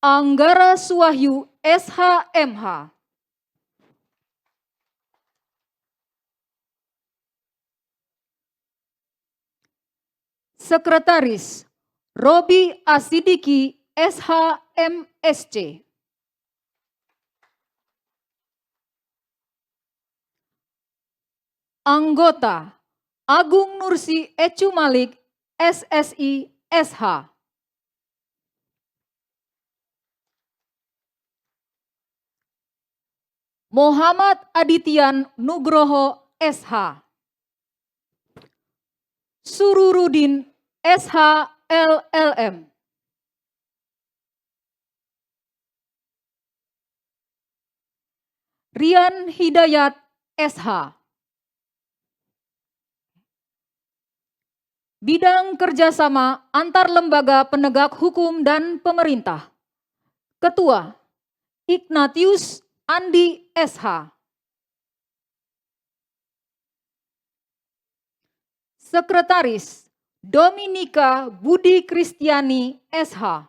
Anggara Suwahyu SHMH. Sekretaris Robi Asidiki SHMSC. Anggota Agung Nursi Ecu Malik SSI SH. Muhammad Adityan Nugroho SH. Sururudin SHLLM. Rian Hidayat SH. Bidang kerjasama antar lembaga penegak hukum dan pemerintah. Ketua Ignatius Andi SH. Sekretaris Dominika Budi Kristiani SH.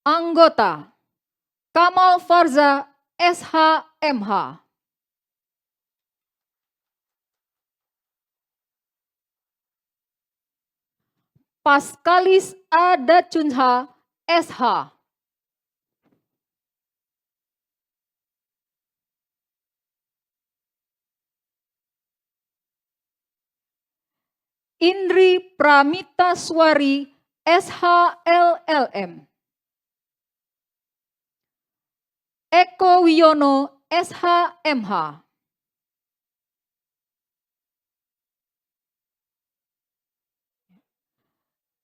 Anggota Kamal Farza SHMH. Paskalis Adacunha SH. Indri Pramitaswari SHLLM. Eko Wiono SHMH.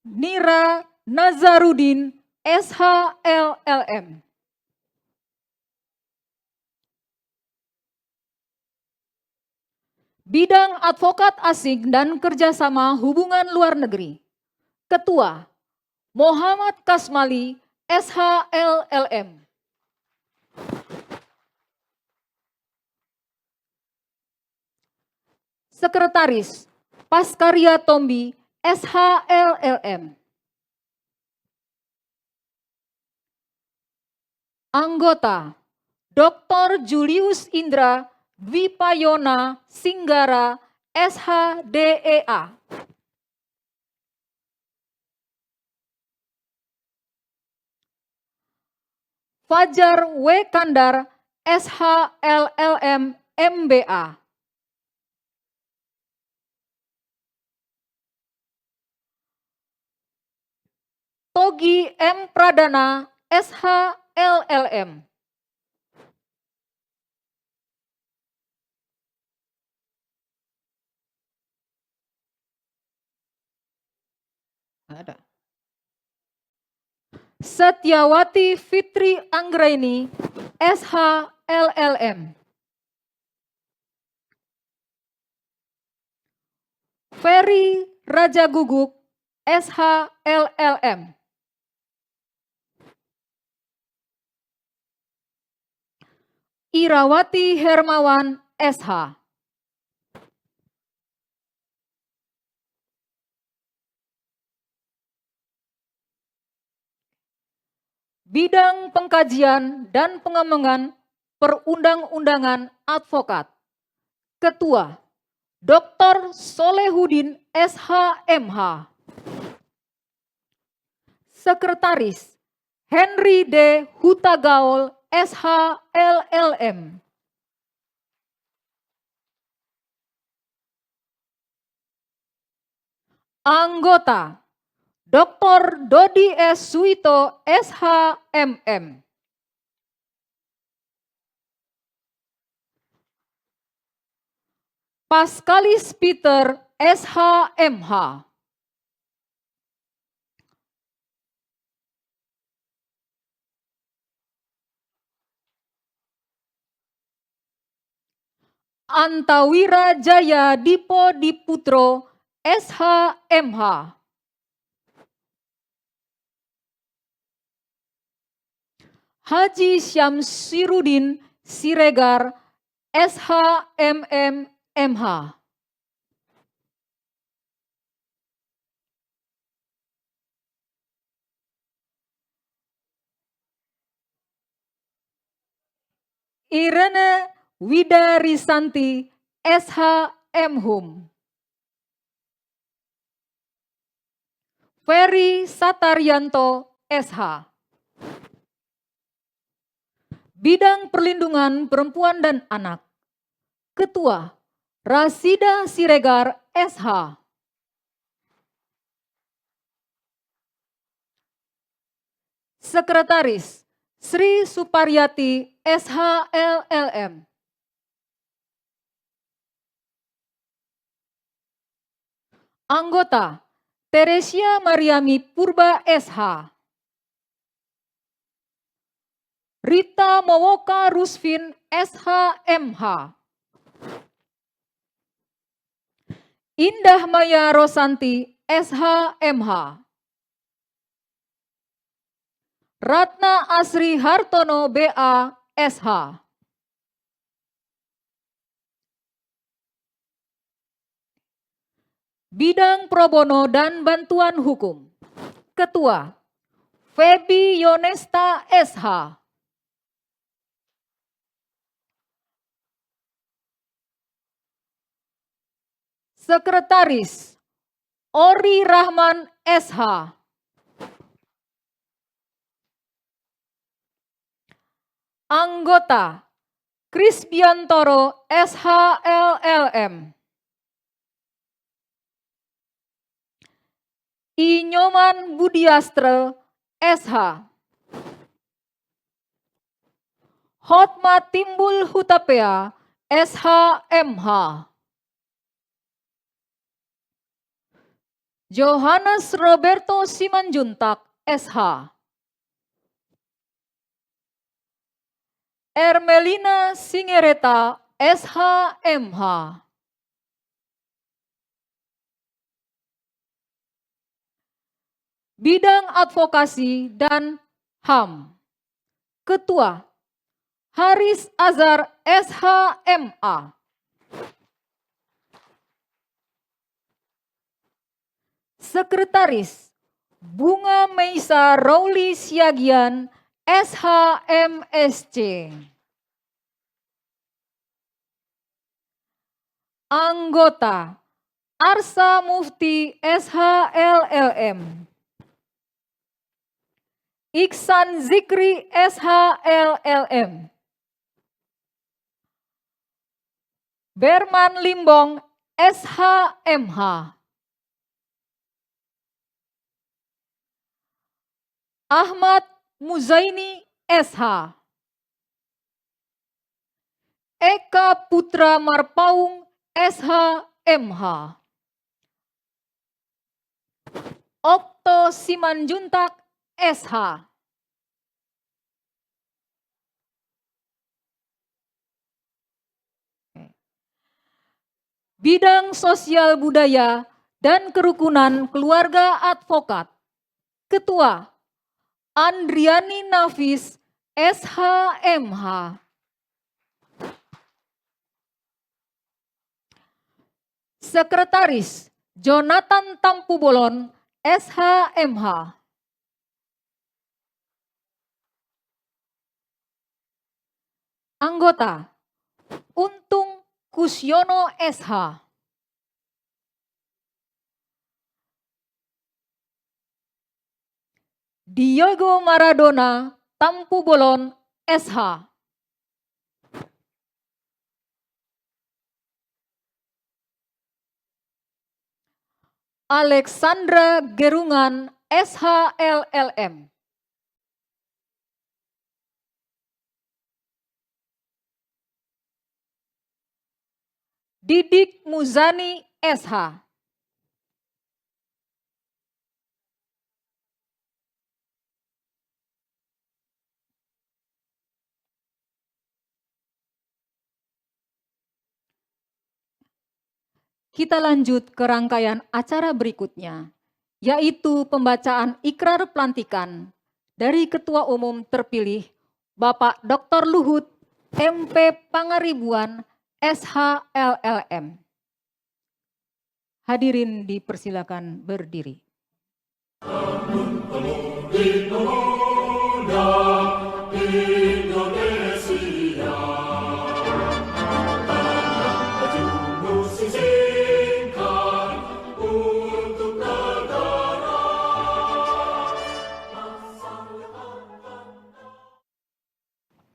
Nira Nazarudin SHLLM. Bidang Advokat Asing dan Kerjasama Hubungan Luar Negeri. Ketua Muhammad Kasmali SHLLM. Sekretaris Paskarya Tombi SHLLM. Anggota Dr. Julius Indra Dwipayona Singgara SHDEA. Fajar W. Kandar SHLLM MBA. Togi M. Pradana SHLLM. Ada. Setiawati Fitri Anggraini SHLLM. Ferry Raja Guguk SHLLM. Irawati Hermawan SH. Bidang Pengkajian dan Pengembangan Perundang-undangan Advokat. Ketua Dr. Solehudin SHMH. Sekretaris Henry D. Hutagaul, SH, LLM. Anggota Dr. Dodi S. Suito, SH, MM. Paskalis Peter, SH, MH. Antawira Jaya Dipo Diputro, SH, MH. Haji Syamsiruddin Siregar, SH, MM, MH. Irene Widarisanti, SH, MHum. Ferry Sataryanto, SH. Bidang Perlindungan Perempuan dan Anak. Ketua Rasida Siregar, SH. Sekretaris Sri Suparyati, SH, LLM. Anggota Teresia Mariami Purba, SH. Rita Mowoka Rusvin, SH, MH. Indah Maya Rosanti, SH, MH. Ratna Asri Hartono, BA, SH. Bidang Pro Bono dan Bantuan Hukum. Ketua Febi Yonesta, SH. Sekretaris Ori Rahman, SH. Anggota Kris Biantoro, SH, LLM. Inyoman Budiastre, SH. Hotma Timbul Hutapea, SH, MH. Johannes Roberto Simanjuntak, SH. Ermelina Singereta, SH, MH. Bidang Advokasi dan HAM. Ketua Haris Azhar, SH, MA. Sekretaris Bunga Meisa Rauli Siagian, SH, MSC. Anggota Arsa Mufti, SH, LLM. Iksan Zikri, SH, LLM. Berman Limbong, SH, MH. Ahmad Muzaini, SH. Eka Putra Marpaung, SH, MH. Okto Simanjuntak, SH. Bidang Sosial Budaya dan Kerukunan Keluarga Advokat. Ketua Andriani Nafis, SH, MH. Sekretaris Jonathan Tampubolon, SH, MH. Anggota Untung Kusyono, SH. Diego Maradona Tampu Bolon, SH. Alexandra Gerungan, SHLLM. Didik Muzani, SH. Kita lanjut ke rangkaian acara berikutnya, yaitu pembacaan ikrar pelantikan dari Ketua Umum terpilih Bapak Dr. Luhut MP Pangaribuan, SHLLM. Hadirin dipersilakan berdiri.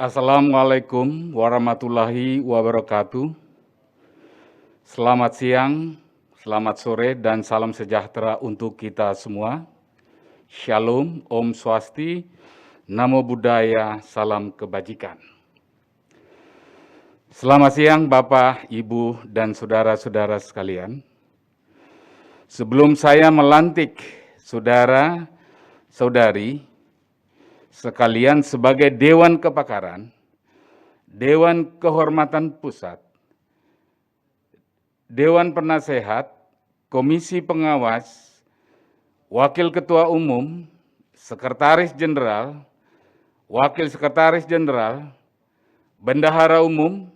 Assalamualaikum warahmatullahi wabarakatuh. Selamat siang, selamat sore, dan salam sejahtera untuk kita semua. Shalom, Om Swasti, Namo Buddhaya, salam kebajikan. Selamat siang Bapak, Ibu, dan saudara-saudara sekalian. Sebelum saya melantik saudara-saudari sekalian sebagai Dewan Kepakaran, Dewan Kehormatan Pusat, Dewan Penasehat, Komisi Pengawas, Wakil Ketua Umum, Sekretaris Jenderal, Wakil Sekretaris Jenderal, Bendahara Umum,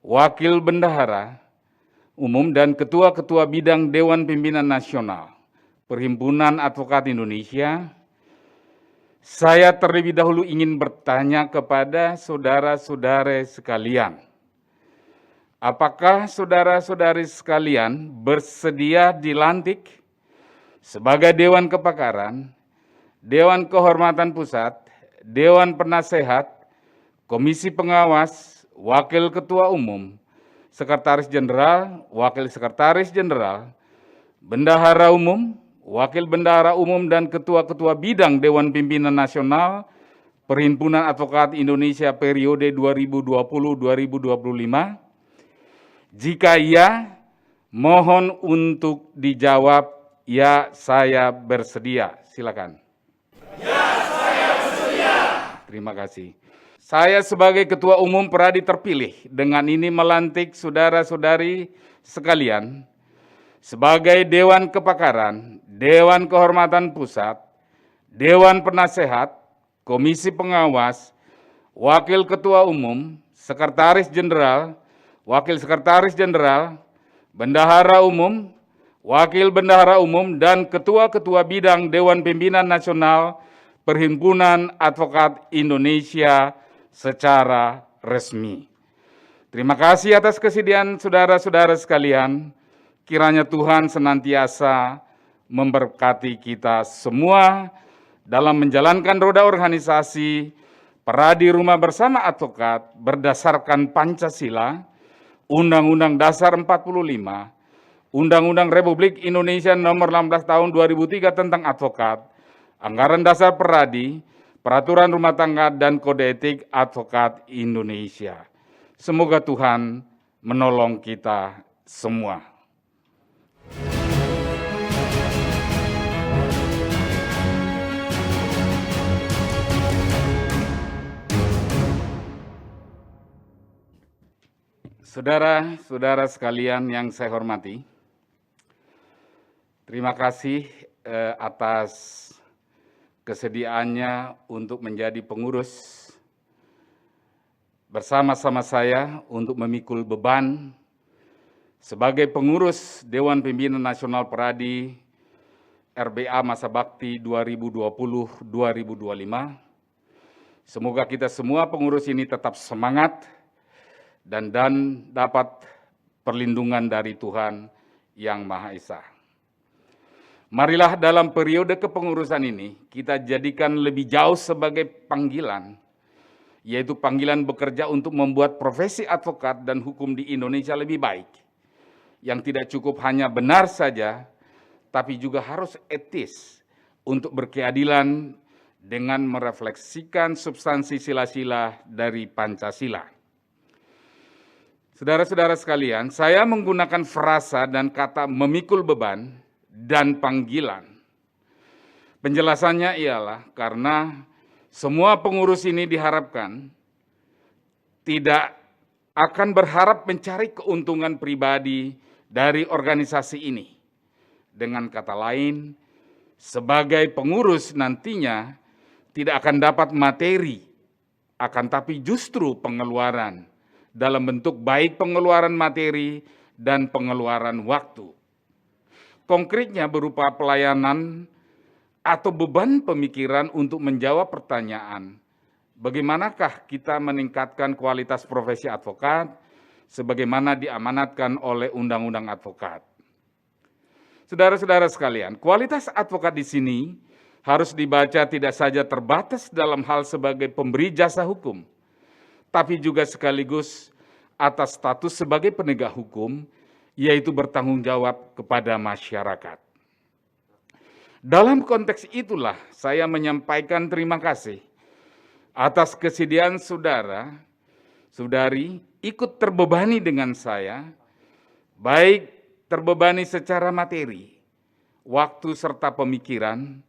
Wakil Bendahara Umum, dan Ketua-Ketua Bidang Dewan Pimpinan Nasional Perhimpunan Advokat Indonesia, saya terlebih dahulu ingin bertanya kepada saudara-saudari sekalian. Apakah saudara-saudari sekalian bersedia dilantik sebagai Dewan Kepakaran, Dewan Kehormatan Pusat, Dewan Penasehat, Komisi Pengawas, Wakil Ketua Umum, Sekretaris Jenderal, Wakil Sekretaris Jenderal, Bendahara Umum, Wakil Bendahara Umum, dan Ketua-Ketua Bidang Dewan Pimpinan Nasional Perhimpunan Advokat Indonesia periode 2020-2025? Jika iya, mohon untuk dijawab, ya saya bersedia. Silakan. Ya, saya bersedia. Terima kasih. Saya sebagai Ketua Umum Peradi terpilih dengan ini melantik saudara-saudari sekalian sebagai Dewan Kepakaran, Dewan Kehormatan Pusat, Dewan Penasehat, Komisi Pengawas, Wakil Ketua Umum, Sekretaris Jenderal, Wakil Sekretaris Jenderal, Bendahara Umum, Wakil Bendahara Umum, dan Ketua-Ketua Bidang Dewan Pimpinan Nasional Perhimpunan Advokat Indonesia secara resmi. Terima kasih atas kesediaan saudara-saudara sekalian. Kiranya Tuhan senantiasa memberkati kita semua dalam menjalankan roda organisasi Peradi Rumah Bersama Advokat berdasarkan Pancasila, Undang-Undang Dasar 45, Undang-Undang Republik Indonesia Nomor 16 Tahun 2003 tentang Advokat, Anggaran Dasar Peradi, Peraturan Rumah Tangga, dan Kode Etik Advokat Indonesia. Semoga Tuhan menolong kita semua. Saudara-saudara sekalian yang saya hormati, terima kasih atas kesediaannya untuk menjadi pengurus bersama-sama saya untuk memikul beban sebagai pengurus Dewan Pimpinan Nasional Peradi RBA Masa Bakti 2020-2025. Semoga kita semua pengurus ini tetap semangat dan dapat perlindungan dari Tuhan Yang Maha Esa. Marilah dalam periode kepengurusan ini kita jadikan lebih jauh sebagai panggilan, yaitu panggilan bekerja untuk membuat profesi advokat dan hukum di Indonesia lebih baik, yang tidak cukup hanya benar saja, tapi juga harus etis untuk berkeadilan dengan merefleksikan substansi sila-sila dari Pancasila. Saudara-saudara sekalian, saya menggunakan frasa dan kata memikul beban dan panggilan. Penjelasannya ialah karena semua pengurus ini diharapkan tidak akan berharap mencari keuntungan pribadi dari organisasi ini. Dengan kata lain, sebagai pengurus nantinya tidak akan dapat materi, akan tapi justru pengeluaran dalam bentuk baik pengeluaran materi dan pengeluaran waktu. Konkretnya berupa pelayanan atau beban pemikiran untuk menjawab pertanyaan, bagaimanakah kita meningkatkan kualitas profesi advokat sebagaimana diamanatkan oleh Undang-Undang Advokat. Saudara-saudara sekalian, kualitas advokat di sini harus dibaca tidak saja terbatas dalam hal sebagai pemberi jasa hukum, tapi juga sekaligus atas status sebagai penegak hukum, yaitu bertanggung jawab kepada masyarakat. Dalam konteks itulah saya menyampaikan terima kasih atas kesediaan saudara-saudari ikut terbebani dengan saya, baik terbebani secara materi, waktu serta pemikiran,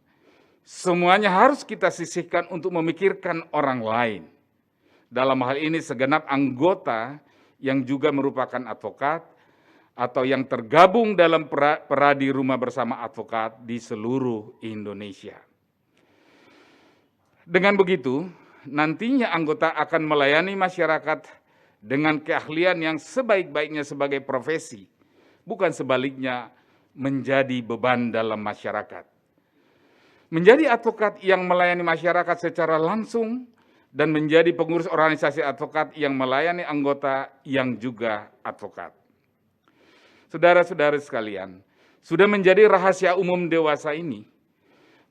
semuanya harus kita sisihkan untuk memikirkan orang lain. Dalam hal ini segenap anggota yang juga merupakan advokat, atau yang tergabung dalam Peradi Rumah Bersama Advokat di seluruh Indonesia. Dengan begitu, nantinya anggota akan melayani masyarakat dengan keahlian yang sebaik-baiknya sebagai profesi, bukan sebaliknya menjadi beban dalam masyarakat. Menjadi advokat yang melayani masyarakat secara langsung dan menjadi pengurus organisasi advokat yang melayani anggota yang juga advokat. Saudara-saudara sekalian, sudah menjadi rahasia umum dewasa ini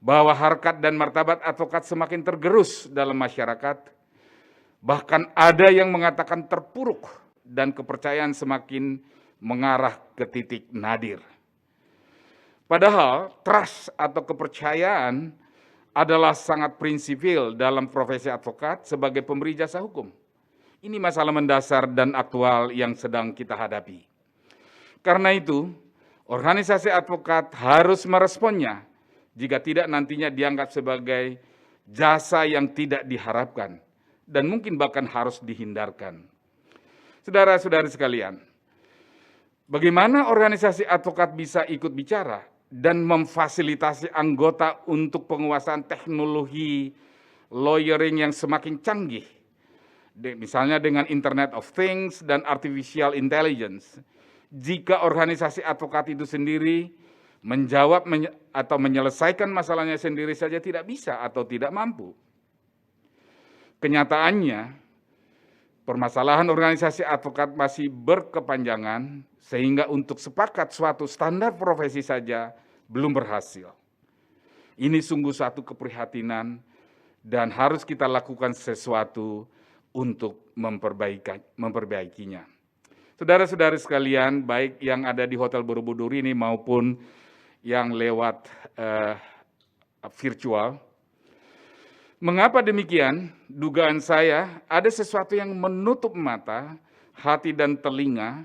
bahwa harkat dan martabat advokat semakin tergerus dalam masyarakat, bahkan ada yang mengatakan terpuruk dan kepercayaan semakin mengarah ke titik nadir. Padahal trust atau kepercayaan adalah sangat prinsipil dalam profesi advokat sebagai pemberi jasa hukum. Ini masalah mendasar dan aktual yang sedang kita hadapi. Karena itu, organisasi advokat harus meresponnya jika tidak nantinya dianggap sebagai jasa yang tidak diharapkan dan mungkin bahkan harus dihindarkan. Saudara-saudari sekalian, bagaimana organisasi advokat bisa ikut bicara dan memfasilitasi anggota untuk penguasaan teknologi lawyering yang semakin canggih, misalnya dengan Internet of Things dan Artificial Intelligence, jika organisasi advokat itu sendiri menjawab atau menyelesaikan masalahnya sendiri saja tidak bisa atau tidak mampu. Kenyataannya, permasalahan organisasi advokat masih berkepanjangan sehingga untuk sepakat suatu standar profesi saja belum berhasil. Ini sungguh suatu keprihatinan dan harus kita lakukan sesuatu untuk memperbaikinya. Saudara-saudari sekalian, baik yang ada di Hotel Borobudur ini maupun yang lewat virtual. Mengapa demikian? Dugaan saya ada sesuatu yang menutup mata, hati dan telinga,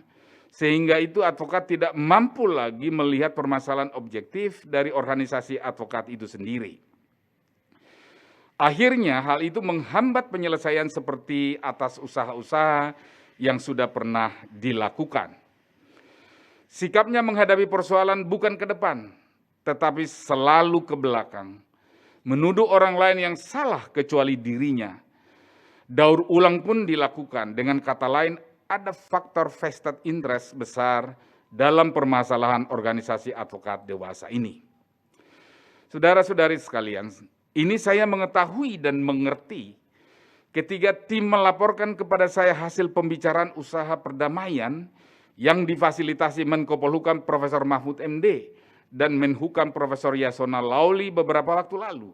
sehingga itu advokat tidak mampu lagi melihat permasalahan objektif dari organisasi advokat itu sendiri. Akhirnya hal itu menghambat penyelesaian seperti atas usaha-usaha yang sudah pernah dilakukan. Sikapnya menghadapi persoalan bukan ke depan, tetapi selalu ke belakang. Menuduh orang lain yang salah kecuali dirinya. Daur ulang pun dilakukan, dengan kata lain ada faktor vested interest besar dalam permasalahan organisasi advokat dewasa ini. Saudara-saudari sekalian, ini saya mengetahui dan mengerti ketika tim melaporkan kepada saya hasil pembicaraan usaha perdamaian yang difasilitasi Menko Polhukam Profesor Mahfud MD dan Menhukam Profesor Yasona Lawli beberapa waktu lalu.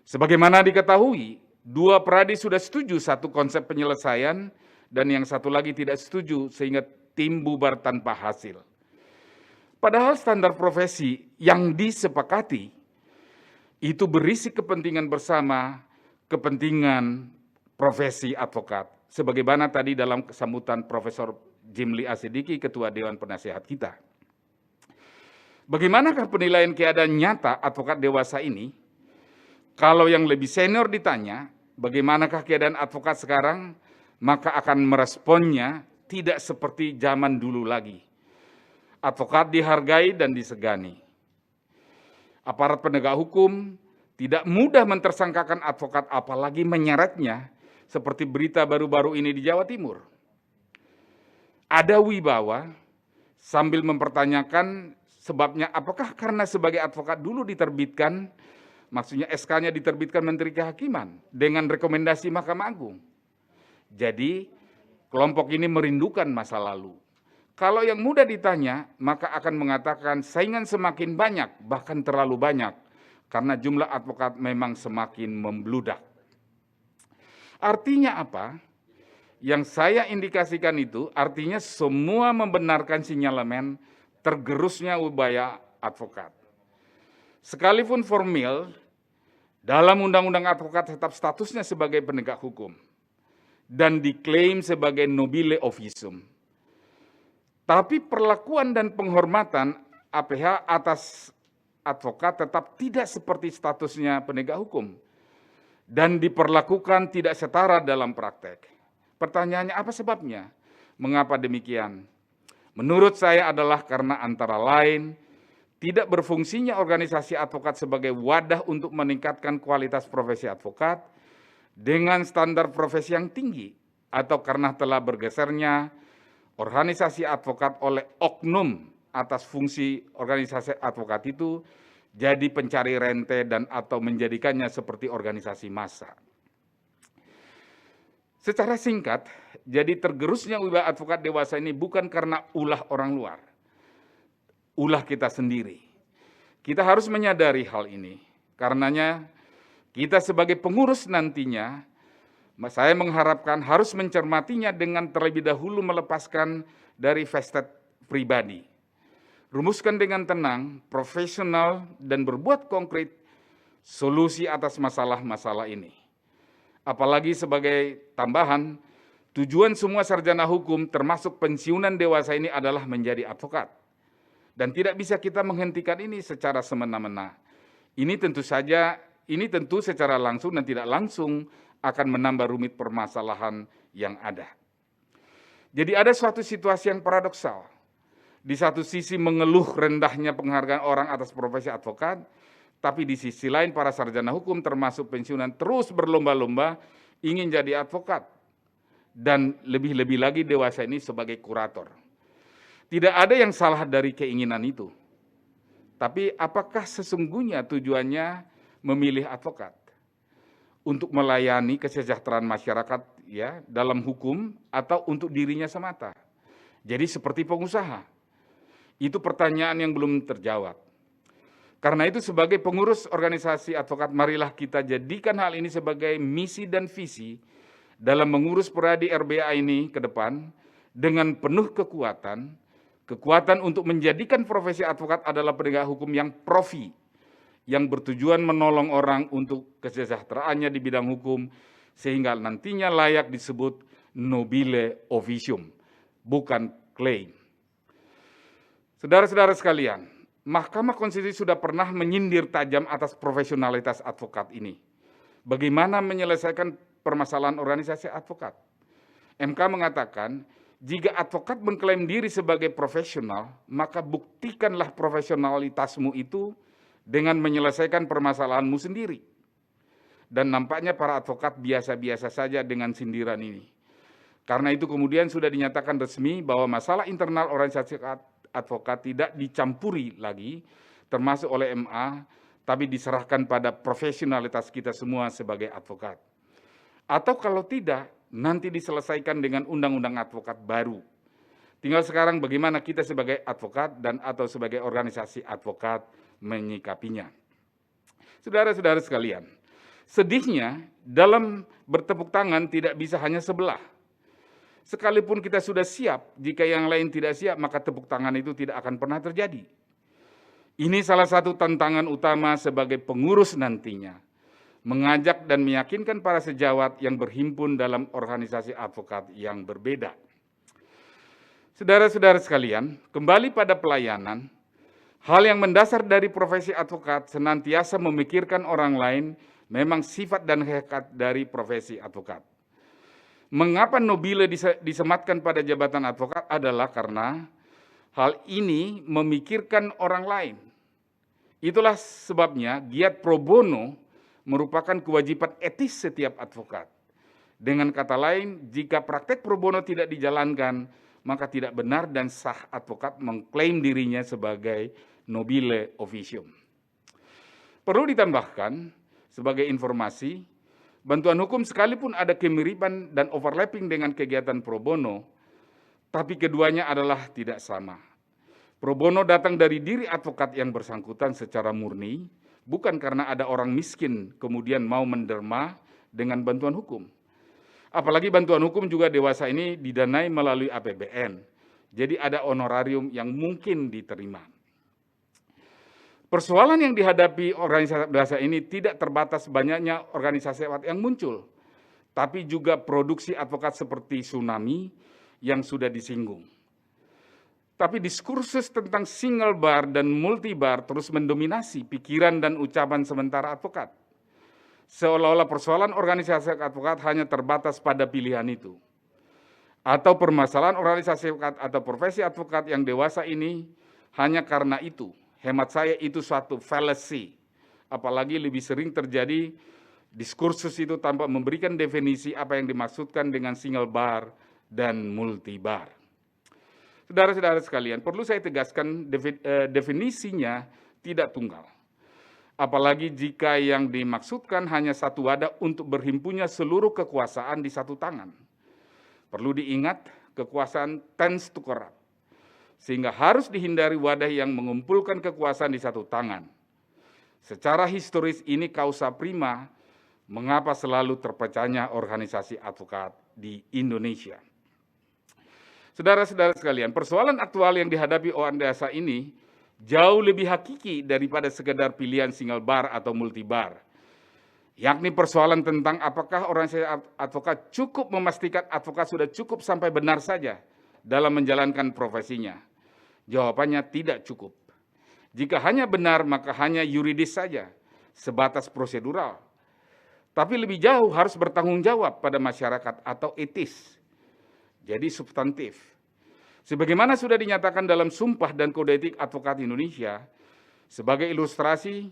Sebagaimana diketahui, 2 pradi sudah setuju satu konsep penyelesaian dan yang satu lagi tidak setuju sehingga tim bubar tanpa hasil. Padahal standar profesi yang disepakati itu berisi kepentingan bersama, kepentingan profesi advokat. Sebagaimana tadi dalam sambutan Profesor Jimli Asidiki, Ketua Dewan Penasehat kita. Bagaimanakah penilaian keadaan nyata advokat dewasa ini? Kalau yang lebih senior ditanya, bagaimanakah keadaan advokat sekarang, maka akan meresponnya tidak seperti zaman dulu lagi. Advokat dihargai dan disegani. Aparat penegak hukum tidak mudah mentersangkakan advokat, apalagi menyeretnya, seperti berita baru-baru ini di Jawa Timur. Ada wibawa sambil mempertanyakan sebabnya apakah karena sebagai advokat dulu diterbitkan, maksudnya SK-nya diterbitkan Menteri Kehakiman dengan rekomendasi Mahkamah Agung. Jadi kelompok ini merindukan masa lalu. Kalau yang mudah ditanya, maka akan mengatakan saingan semakin banyak, bahkan terlalu banyak, karena jumlah advokat memang semakin membludak. Artinya apa? Yang saya indikasikan itu artinya semua membenarkan sinyalemen tergerusnya upaya advokat. Sekalipun formil, dalam Undang-Undang Advokat tetap statusnya sebagai penegak hukum dan diklaim sebagai nobile officium. Tapi perlakuan dan penghormatan APH atas advokat tetap tidak seperti statusnya penegak hukum dan diperlakukan tidak setara dalam praktek. Pertanyaannya apa sebabnya? Mengapa demikian? Menurut saya adalah karena antara lain tidak berfungsinya organisasi advokat sebagai wadah untuk meningkatkan kualitas profesi advokat dengan standar profesi yang tinggi, atau karena telah bergesernya organisasi advokat oleh oknum atas fungsi organisasi advokat itu jadi pencari rente dan atau menjadikannya seperti organisasi massa. Secara singkat, jadi tergerusnya wibawa advokat dewasa ini bukan karena ulah orang luar, ulah kita sendiri. Kita harus menyadari hal ini. Karenanya kita sebagai pengurus nantinya, saya mengharapkan harus mencermatinya dengan terlebih dahulu melepaskan dari vested pribadi. Rumuskan dengan tenang, profesional, dan berbuat konkret solusi atas masalah-masalah ini. Apalagi sebagai tambahan, tujuan semua sarjana hukum termasuk pensiunan dewasa ini adalah menjadi advokat. Dan tidak bisa kita menghentikan ini secara semena-mena. Ini tentu secara langsung dan tidak langsung akan menambah rumit permasalahan yang ada. Jadi ada suatu situasi yang paradoksal. Di satu sisi mengeluh rendahnya penghargaan orang atas profesi advokat, tapi di sisi lain para sarjana hukum termasuk pensiunan terus berlomba-lomba ingin jadi advokat. Dan lebih-lebih lagi dewasa ini sebagai kurator. Tidak ada yang salah dari keinginan itu. Tapi apakah sesungguhnya tujuannya memilih advokat? Untuk melayani kesejahteraan masyarakat ya dalam hukum atau untuk dirinya semata? Jadi seperti pengusaha. Itu pertanyaan yang belum terjawab. Karena itu sebagai pengurus organisasi advokat, marilah kita jadikan hal ini sebagai misi dan visi dalam mengurus pradi RBA ini ke depan dengan penuh kekuatan untuk menjadikan profesi advokat adalah penegak hukum yang profi, yang bertujuan menolong orang untuk kesejahteraannya di bidang hukum, sehingga nantinya layak disebut nobile officium, bukan klaim. Saudara-saudara sekalian, Mahkamah Konstitusi sudah pernah menyindir tajam atas profesionalitas advokat ini. Bagaimana menyelesaikan permasalahan organisasi advokat? MK mengatakan, jika advokat mengklaim diri sebagai profesional, maka buktikanlah profesionalitasmu itu dengan menyelesaikan permasalahanmu sendiri. Dan nampaknya para advokat biasa-biasa saja dengan sindiran ini. Karena itu kemudian sudah dinyatakan resmi bahwa masalah internal organisasi advokat tidak dicampuri lagi, termasuk oleh MA, tapi diserahkan pada profesionalitas kita semua sebagai advokat. Atau kalau tidak, nanti diselesaikan dengan undang-undang advokat baru. Tinggal sekarang bagaimana kita sebagai advokat dan atau sebagai organisasi advokat menyikapinya. Saudara-saudara sekalian, sedihnya dalam bertepuk tangan tidak bisa hanya sebelah. Sekalipun kita sudah siap, jika yang lain tidak siap, maka tepuk tangan itu tidak akan pernah terjadi. Ini salah satu tantangan utama sebagai pengurus nantinya, mengajak dan meyakinkan para sejawat yang berhimpun dalam organisasi advokat yang berbeda. Saudara-saudara sekalian, kembali pada pelayanan, hal yang mendasar dari profesi advokat senantiasa memikirkan orang lain memang sifat dan hakikat dari profesi advokat. Mengapa nobile disematkan pada jabatan advokat adalah karena hal ini memikirkan orang lain. Itulah sebabnya giat pro bono merupakan kewajiban etis setiap advokat. Dengan kata lain, jika praktek pro bono tidak dijalankan, maka tidak benar dan sah advokat mengklaim dirinya sebagai nobile officium. Perlu ditambahkan, sebagai informasi, bantuan hukum sekalipun ada kemiripan dan overlapping dengan kegiatan pro bono, tapi keduanya adalah tidak sama. Pro bono datang dari diri advokat yang bersangkutan secara murni, bukan karena ada orang miskin kemudian mau menderma dengan bantuan hukum. Apalagi bantuan hukum juga dewasa ini didanai melalui APBN. Jadi ada honorarium yang mungkin diterima. Persoalan yang dihadapi organisasi dewasa ini tidak terbatas banyaknya organisasi advokat yang muncul, tapi juga produksi advokat seperti tsunami yang sudah disinggung. Tapi diskursus tentang single bar dan multi bar terus mendominasi pikiran dan ucapan sementara advokat. Seolah-olah persoalan organisasi advokat hanya terbatas pada pilihan itu. Atau permasalahan organisasi advokat atau profesi advokat yang dewasa ini hanya karena itu. Hemat saya itu suatu fallacy. Apalagi lebih sering terjadi diskursus itu tanpa memberikan definisi apa yang dimaksudkan dengan single bar dan multi bar. Saudara-saudara sekalian, perlu saya tegaskan definisinya tidak tunggal. Apalagi jika yang dimaksudkan hanya satu wadah untuk berhimpunnya seluruh kekuasaan di satu tangan. Perlu diingat, kekuasaan tends to corrupt. Sehingga harus dihindari wadah yang mengumpulkan kekuasaan di satu tangan. Secara historis ini kausa prima, mengapa selalu terpecahnya organisasi advokat di Indonesia. Saudara-saudara sekalian, persoalan aktual yang dihadapi OANDASA ini jauh lebih hakiki daripada sekedar pilihan single bar atau multi bar. Yakni persoalan tentang apakah organisasi advokat cukup memastikan advokat sudah cukup sampai benar saja dalam menjalankan profesinya. Jawabannya tidak cukup. Jika hanya benar maka hanya yuridis saja, sebatas prosedural. Tapi lebih jauh harus bertanggung jawab pada masyarakat atau etis. Jadi substantif. Sebagaimana sudah dinyatakan dalam Sumpah dan Kode Etik Advokat Indonesia, sebagai ilustrasi,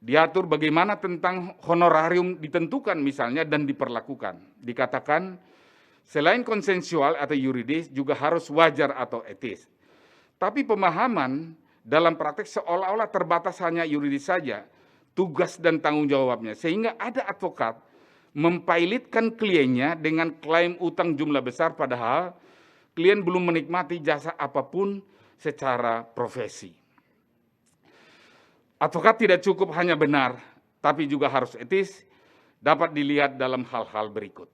diatur bagaimana tentang honorarium ditentukan misalnya dan diperlakukan. Dikatakan, selain konsensual atau yuridis juga harus wajar atau etis. Tapi pemahaman dalam praktek seolah-olah terbatas hanya yuridis saja, tugas dan tanggung jawabnya. Sehingga ada advokat mempilotkan kliennya dengan klaim utang jumlah besar padahal klien belum menikmati jasa apapun secara profesi. Advokat tidak cukup hanya benar, tapi juga harus etis, dapat dilihat dalam hal-hal berikut.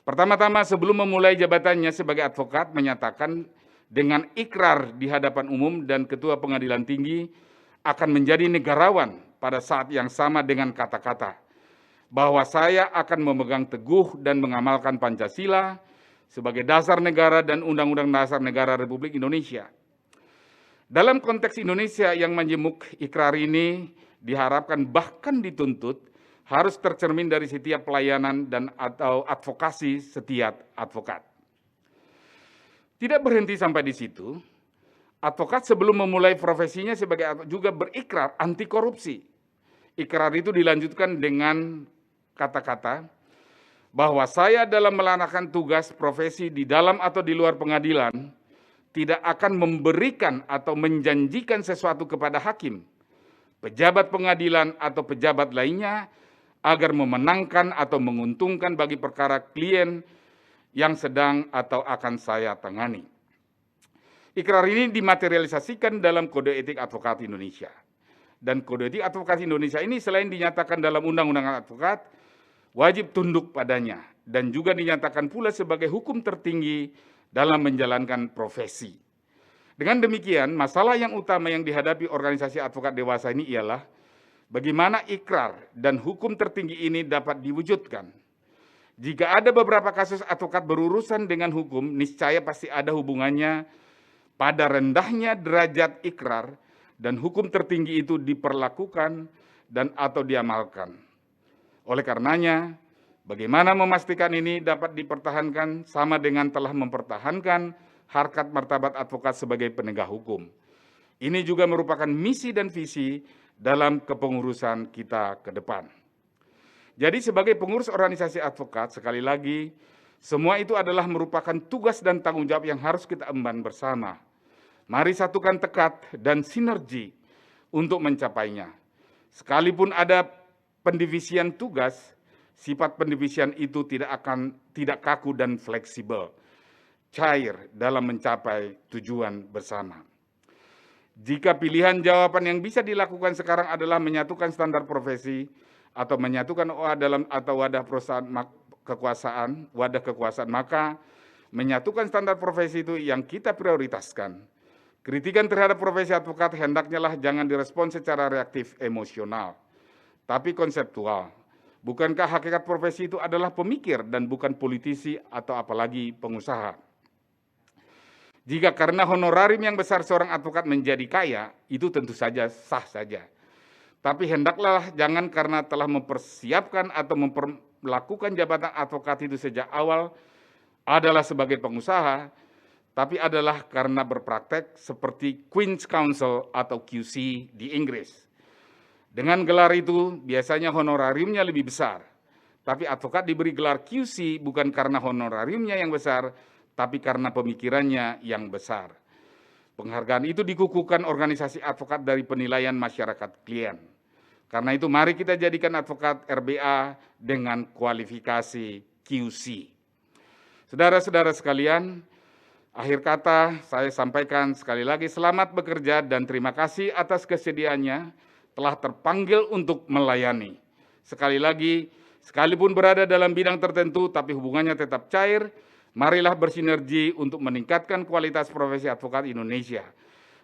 Pertama-tama sebelum memulai jabatannya sebagai advokat menyatakan dengan ikrar di hadapan umum dan Ketua Pengadilan Tinggi akan menjadi negarawan pada saat yang sama dengan kata-kata bahwa saya akan memegang teguh dan mengamalkan Pancasila sebagai dasar negara dan Undang-Undang Dasar Negara Republik Indonesia. Dalam konteks Indonesia yang menjemuk ikrar ini diharapkan bahkan dituntut harus tercermin dari setiap pelayanan dan atau advokasi setiap advokat. Tidak berhenti sampai di situ, advokat sebelum memulai profesinya sebagai advokat juga berikrar anti korupsi. Ikrar itu dilanjutkan dengan kata-kata, bahwa saya dalam melaksanakan tugas profesi di dalam atau di luar pengadilan tidak akan memberikan atau menjanjikan sesuatu kepada hakim, pejabat pengadilan atau pejabat lainnya agar memenangkan atau menguntungkan bagi perkara klien yang sedang atau akan saya tangani. Ikrar ini dimaterialisasikan dalam Kode Etik Advokat Indonesia. Dan Kode Etik Advokat Indonesia ini selain dinyatakan dalam Undang-Undang Advokat, wajib tunduk padanya dan juga dinyatakan pula sebagai hukum tertinggi dalam menjalankan profesi. Dengan demikian, masalah yang utama yang dihadapi organisasi advokat dewasa ini ialah bagaimana ikrar dan hukum tertinggi ini dapat diwujudkan. Jika ada beberapa kasus advokat berurusan dengan hukum, niscaya pasti ada hubungannya pada rendahnya derajat ikrar dan hukum tertinggi itu diperlakukan dan atau diamalkan. Oleh karenanya, bagaimana memastikan ini dapat dipertahankan sama dengan telah mempertahankan harkat martabat advokat sebagai penegak hukum. Ini juga merupakan misi dan visi dalam kepengurusan kita ke depan. Jadi sebagai pengurus organisasi advokat, sekali lagi, semua itu adalah merupakan tugas dan tanggung jawab yang harus kita emban bersama. Mari satukan tekad dan sinergi untuk mencapainya. Sekalipun ada pendivisian tugas, sifat pendivisian itu tidak kaku dan fleksibel, cair dalam mencapai tujuan bersama. Jika pilihan jawaban yang bisa dilakukan sekarang adalah menyatukan standar profesi atau menyatukan wadah kekuasaan, maka menyatukan standar profesi itu yang kita prioritaskan. Kritikan terhadap profesi advokat hendaknya lah jangan direspon secara reaktif emosional, tapi konseptual. Bukankah hakikat profesi itu adalah pemikir dan bukan politisi atau apalagi pengusaha? Jika karena honorarium yang besar seorang advokat menjadi kaya, itu tentu saja sah saja. Tapi hendaklah jangan karena telah mempersiapkan atau memperlakukan jabatan advokat itu sejak awal adalah sebagai pengusaha, tapi adalah karena berpraktek seperti Queen's Counsel atau QC di Inggris. Dengan gelar itu biasanya honorariumnya lebih besar, tapi advokat diberi gelar QC bukan karena honorariumnya yang besar, tapi karena pemikirannya yang besar. Penghargaan itu dikukuhkan organisasi advokat dari penilaian masyarakat klien. Karena itu mari kita jadikan advokat RBA dengan kualifikasi QC. Saudara-saudara sekalian, akhir kata saya sampaikan sekali lagi selamat bekerja dan terima kasih atas kesediaannya telah terpanggil untuk melayani. Sekali lagi, sekalipun berada dalam bidang tertentu tapi hubungannya tetap cair, marilah bersinergi untuk meningkatkan kualitas profesi advokat Indonesia.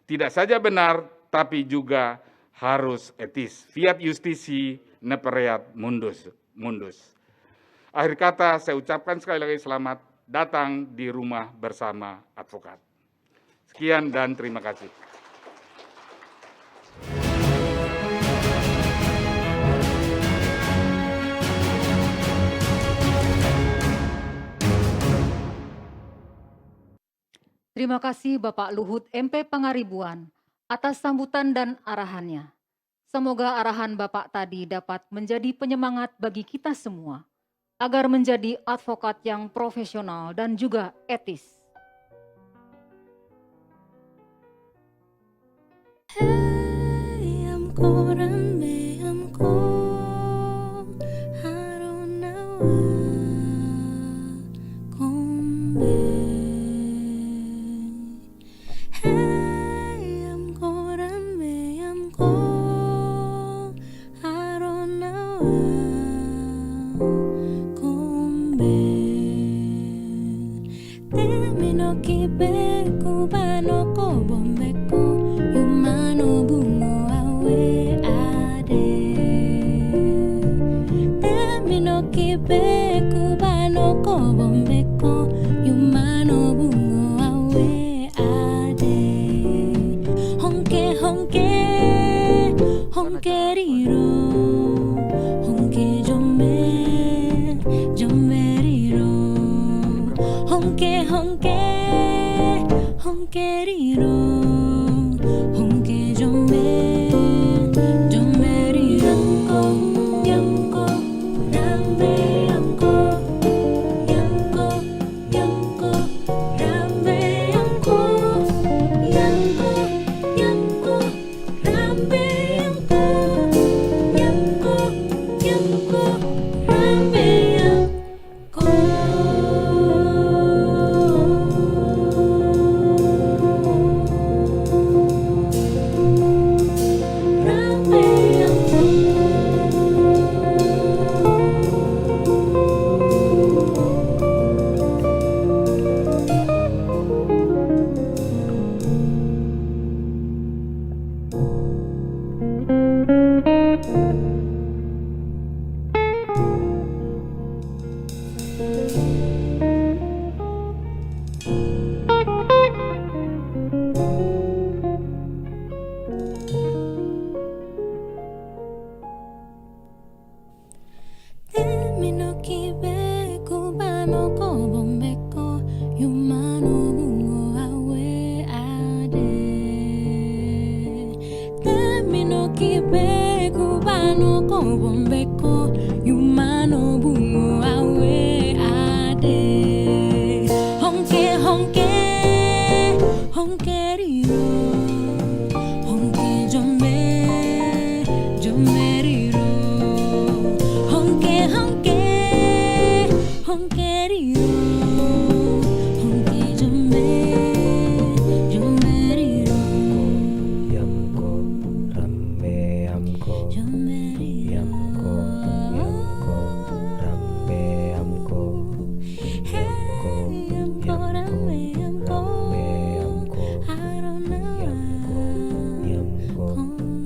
Tidak saja benar, tapi juga harus etis. Fiat justisi nepereat mundus. Akhir kata saya ucapkan sekali lagi selamat datang di rumah bersama advokat. Sekian dan terima kasih. Terima kasih Bapak Luhut MP Pangaribuan atas sambutan dan arahannya. Semoga arahan Bapak tadi dapat menjadi penyemangat bagi kita semua agar menjadi advokat yang profesional dan juga etis. kibe kubano ko bombeko yumano bungo awe ade honke honke honke riro honke jombe jombe riro honke honke honke riro honke jombe jombe riro Yamko ramme yamko jombe riro Yamko yamko ramme yamko Yamko ramme yamko yamko I don't know yamko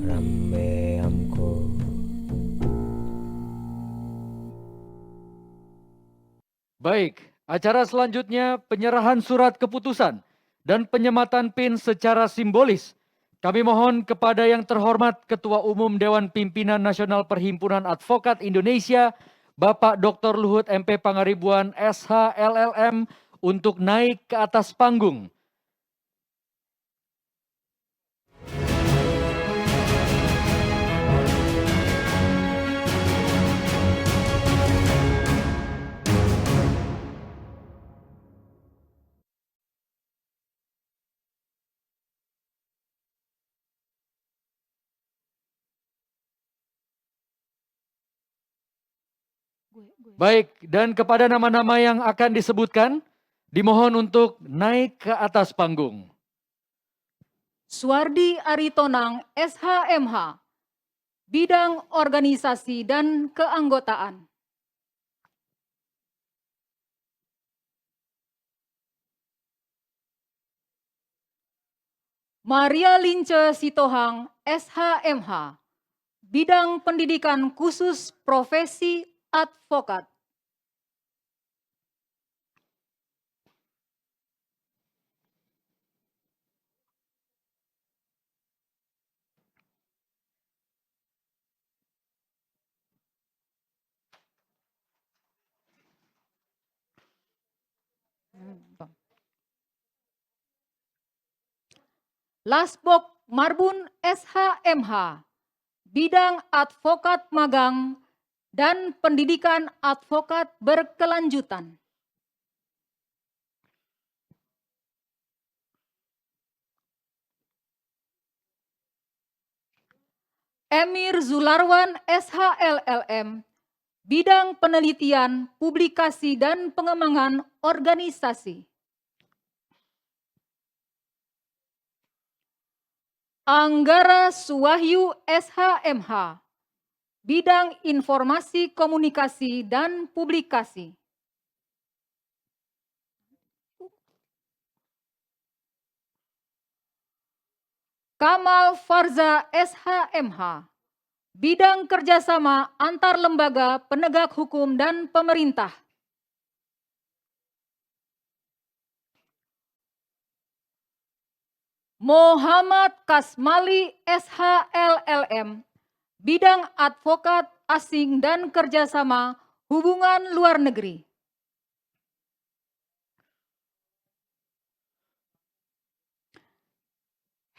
ramme yamko. Baik, acara selanjutnya penyerahan surat keputusan dan penyematan PIN secara simbolis. Kami mohon kepada yang terhormat Ketua Umum Dewan Pimpinan Nasional Perhimpunan Advokat Indonesia, Bapak Dr. Luhut MP Pangaribuan SH LLM untuk naik ke atas panggung. Baik, dan kepada nama-nama yang akan disebutkan, dimohon untuk naik ke atas panggung. Suardi Aritonang SHMH, Bidang Organisasi dan Keanggotaan. Maria Lince Sitohang SHMH, Bidang Pendidikan Khusus Profesi Advokat. Lasbok Marbun SHMH, Bidang Advokat Magang dan Pendidikan Advokat Berkelanjutan. Emir Zularwan SHLLM, Bidang Penelitian, Publikasi dan Pengembangan Organisasi. Anggara Suwahyu SHMH, Bidang Informasi Komunikasi dan Publikasi. Kamal Farza SHMH, Bidang Kerjasama Antar Lembaga Penegak Hukum dan Pemerintah. Muhammad Kasmali SHLLM, Bidang Advokat Asing dan Kerjasama Hubungan Luar Negeri.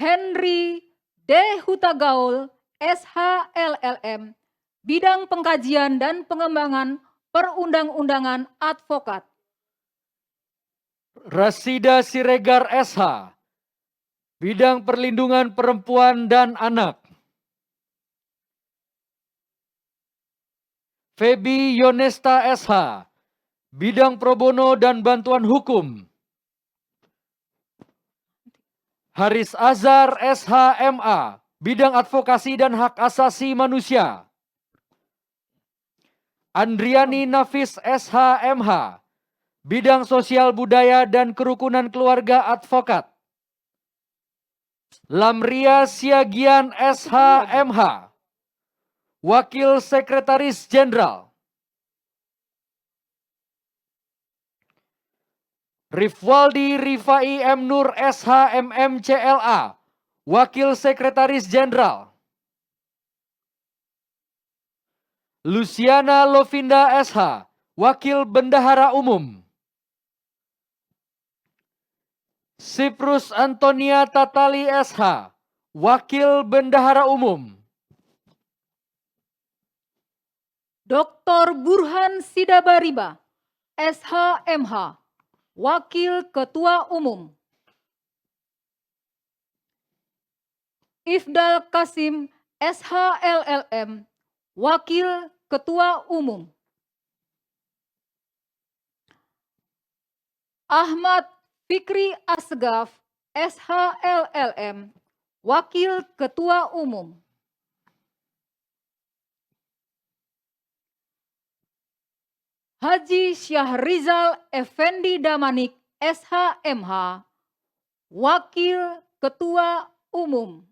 Henry D. Hutagaul SHLLM, Bidang Pengkajian dan Pengembangan Perundang-undangan Advokat. Rasida Siregar SH, Bidang Perlindungan Perempuan dan Anak. Feby Yonesta SH, Bidang Pro Bono dan Bantuan Hukum. Haris Azhar SHMA, Bidang Advokasi dan Hak Asasi Manusia. Andriani Nafis SHMH, Bidang Sosial Budaya dan Kerukunan Keluarga Advokat. Lamria Siagian SHMH, Wakil Sekretaris Jenderal. Rifwaldi Rifai M. Nur SHMM CLA, Wakil Sekretaris Jenderal. Luciana Lovinda SH, Wakil Bendahara Umum. Siprus Antonia Tatali SH, Wakil Bendahara Umum. Dr. Burhan Sidabariba, SHMH, Wakil Ketua Umum. Ifdal Kasim, SHLLM, Wakil Ketua Umum. Ahmad Fikri Asgaf, SHLLM, Wakil Ketua Umum. Haji Syahrizal Effendi Damanik, SHMH, Wakil Ketua Umum.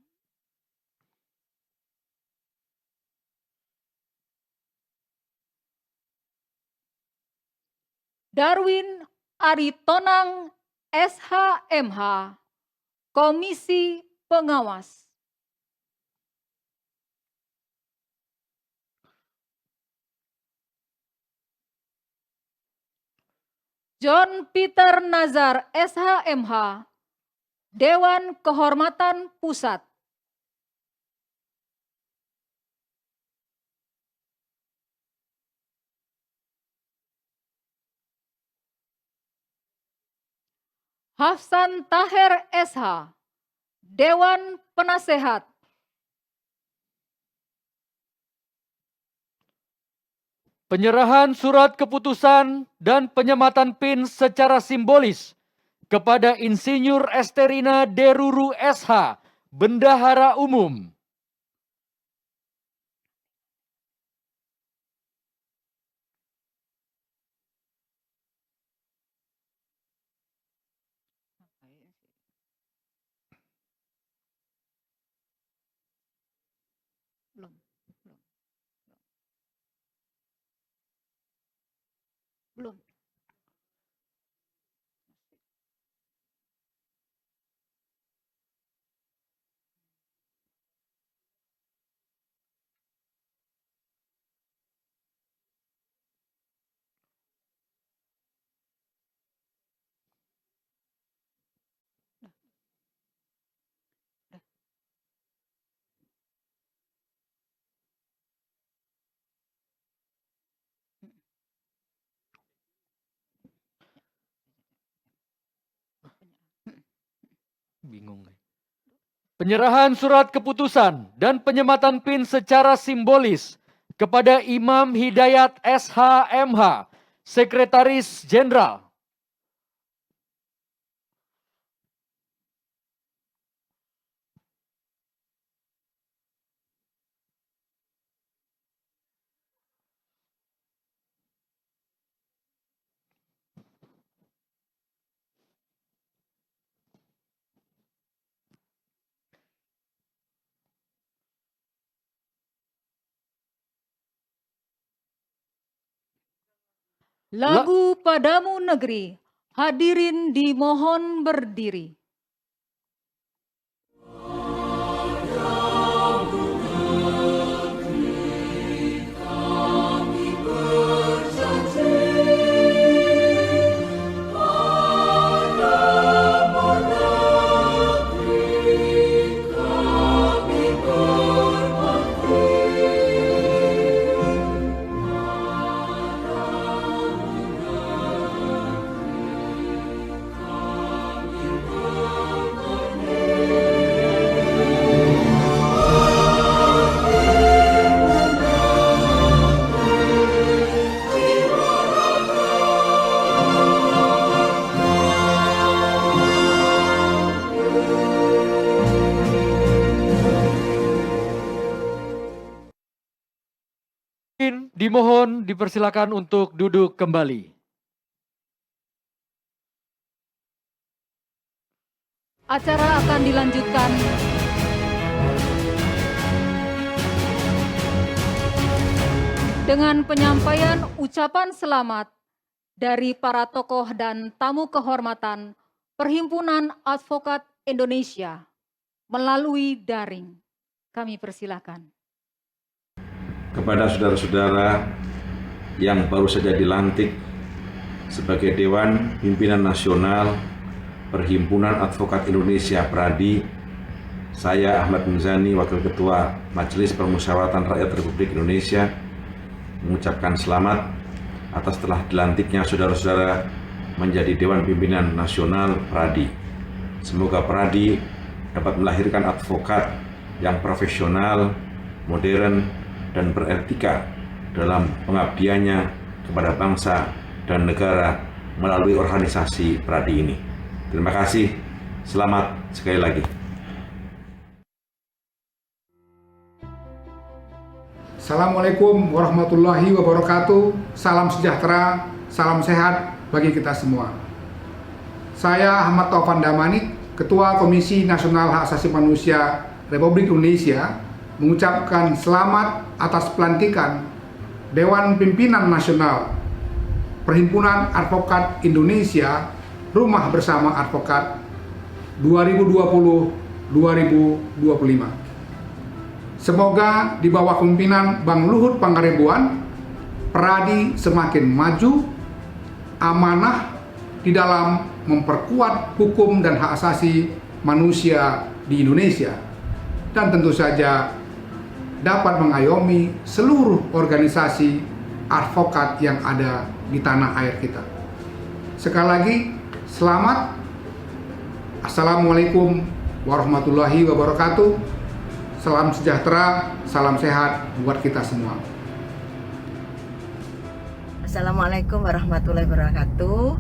Darwin Aritonang, SHMH, Komisi Pengawas. John Peter Nazar, SHMH, Dewan Kehormatan Pusat. Hafsan Taher, SH, Dewan Penasehat. Penyerahan surat keputusan dan penyematan PIN secara simbolis kepada Insinyur Esterina Deruru SH, Bendahara Umum. Belum. Bingung. Penyerahan surat keputusan dan penyematan PIN secara simbolis kepada Imam Hidayat SHMH, Sekretaris Jenderal. Lagu Padamu Negeri, hadirin dimohon berdiri. Dimohon dipersilakan untuk duduk kembali. Acara akan dilanjutkan dengan penyampaian ucapan selamat dari para tokoh dan tamu kehormatan Perhimpunan Advokat Indonesia melalui daring. Kami persilakan. Kepada saudara-saudara yang baru saja dilantik sebagai Dewan Pimpinan Nasional Perhimpunan Advokat Indonesia Pradi, saya Ahmad Muzani, Wakil Ketua Majelis Permusyawaratan Rakyat Republik Indonesia, mengucapkan selamat atas telah dilantiknya saudara-saudara menjadi Dewan Pimpinan Nasional Pradi. Semoga Pradi dapat melahirkan advokat yang profesional, modern, dan beretika dalam pengabdiannya kepada bangsa dan negara melalui organisasi Pradi ini. Terima kasih, selamat sekali lagi. Assalamualaikum warahmatullahi wabarakatuh. Salam sejahtera, salam sehat bagi kita semua. Saya Ahmad Taufan Damanik, Ketua Komisi Nasional Hak Asasi Manusia Republik Indonesia, mengucapkan selamat atas pelantikan Dewan Pimpinan Nasional Perhimpunan Advokat Indonesia Rumah Bersama Advokat 2020-2025. Semoga di bawah kepemimpinan Bang Luhut Pangaribuan, Pradi semakin maju, amanah di dalam memperkuat hukum dan hak asasi manusia di Indonesia, dan tentu saja dapat mengayomi seluruh organisasi advokat yang ada di tanah air kita. Sekali lagi, selamat. Assalamualaikum warahmatullahi wabarakatuh. Salam sejahtera, salam sehat buat kita semua. Assalamualaikum warahmatullahi wabarakatuh.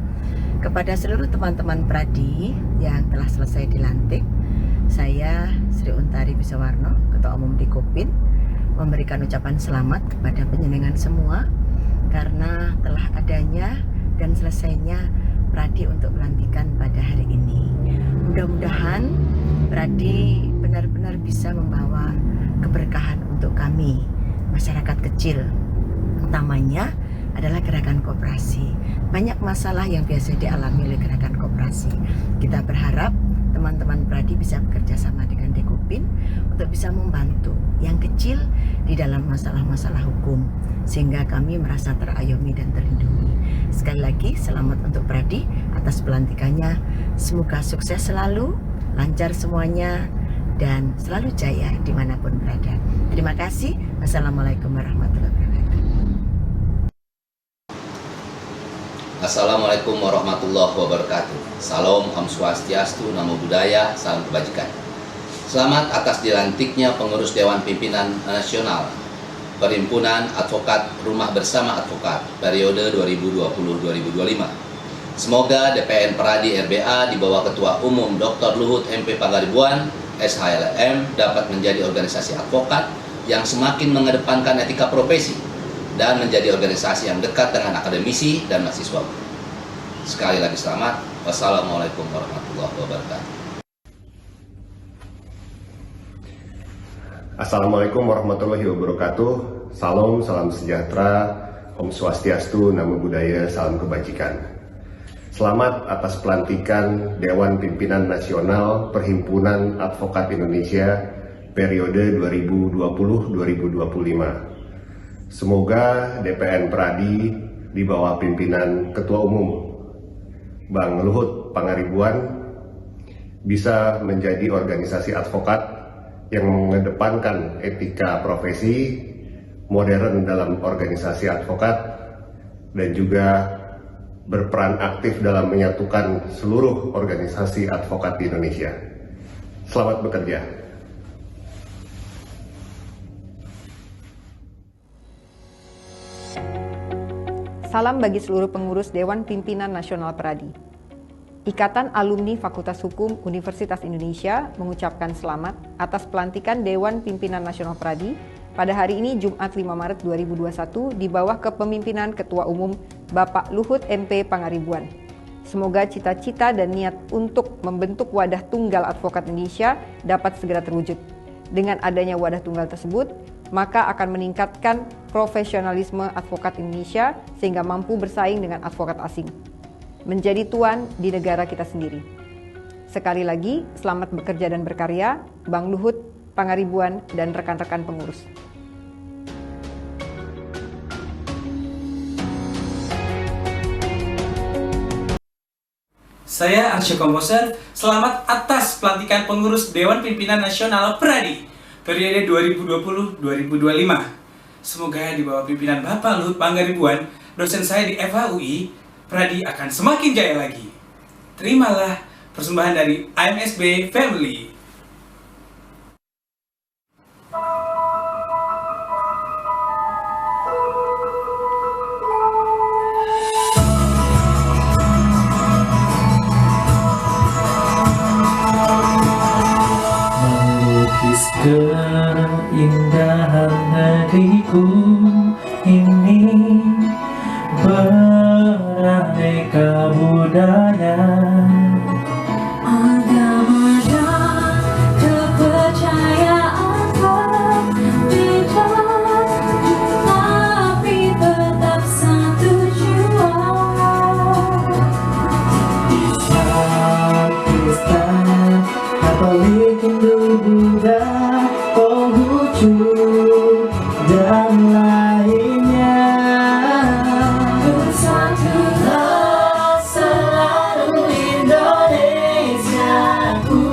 Kepada seluruh teman-teman Pradi yang telah selesai dilantik, saya Sri Untari Bisawarno, Ketua Umum Dikopin, memberikan ucapan selamat kepada penjenengan semua karena telah adanya dan selesainya Pradi untuk pelantikan pada hari ini. Mudah-mudahan Pradi benar-benar bisa membawa keberkahan untuk kami, masyarakat kecil. Utamanya adalah gerakan koperasi. Banyak masalah yang biasa dialami oleh gerakan koperasi. Kita berharap teman-teman Pradi bisa bekerja sama dengan Dekopin untuk bisa membantu yang kecil di dalam masalah-masalah hukum, sehingga kami merasa terayomi dan terlindungi. Sekali lagi, selamat untuk Pradi atas pelantikannya. Semoga sukses selalu, lancar semuanya, dan selalu jaya dimanapun berada. Terima kasih. Wassalamualaikum warahmatullahi wabarakatuh. Assalamualaikum warahmatullahi wabarakatuh. Salam, Om Swastiastu, Namo Buddhaya, salam kebajikan. Selamat atas dilantiknya pengurus Dewan Pimpinan Nasional Perhimpunan Advokat Rumah Bersama Advokat periode 2020-2025. Semoga DPN Pradi RBA di bawah Ketua Umum Dr. Luhut MP Pangaribuan SHLM dapat menjadi organisasi advokat yang semakin mengedepankan etika profesi dan menjadi organisasi yang dekat dengan akademisi dan mahasiswa. Sekali lagi selamat. Wassalamualaikum warahmatullahi wabarakatuh. Assalamualaikum warahmatullahi wabarakatuh. Salam, salam sejahtera, Om Swastiastu, Namo Buddhaya, salam kebajikan. Selamat atas pelantikan Dewan Pimpinan Nasional Perhimpunan Advokat Indonesia periode 2020-2025. Semoga DPN Pradi di bawah pimpinan Ketua Umum Bang Luhut Pangaribuan bisa menjadi organisasi advokat yang mengedepankan etika profesi, modern dalam organisasi advokat, dan juga berperan aktif dalam menyatukan seluruh organisasi advokat di Indonesia. Selamat bekerja. Salam bagi seluruh pengurus Dewan Pimpinan Nasional Pradi. Ikatan Alumni Fakultas Hukum Universitas Indonesia mengucapkan selamat atas pelantikan Dewan Pimpinan Nasional Pradi pada hari ini Jumat 5 Maret 2021 di bawah kepemimpinan Ketua Umum Bapak Luhut MP Pangaribuan. Semoga cita-cita dan niat untuk membentuk wadah tunggal advokat Indonesia dapat segera terwujud. Dengan adanya wadah tunggal tersebut, maka akan meningkatkan profesionalisme advokat Indonesia sehingga mampu bersaing dengan advokat asing, menjadi tuan di negara kita sendiri. Sekali lagi, selamat bekerja dan berkarya, Bang Luhut Pangaribuan dan rekan-rekan pengurus. Saya Arsya Komposer, selamat atas pelantikan pengurus Dewan Pimpinan Nasional Pradi periode 2020-2025. Semoga di bawah pimpinan Bapak Luhut Pangaribuan, dosen saya di FHUI, Pradi akan semakin jaya lagi. Terimalah persembahan dari IMSB Family. Melukis keindahan negeriku ini, beraneka budaya, agama dan kepercayaan berbeda, tapi tetap satu jua. Islam, Kristen, Katolik, Hindu, Buddha, Konghucu, dan lainnya. Bersatulah selalu Indonesiaku,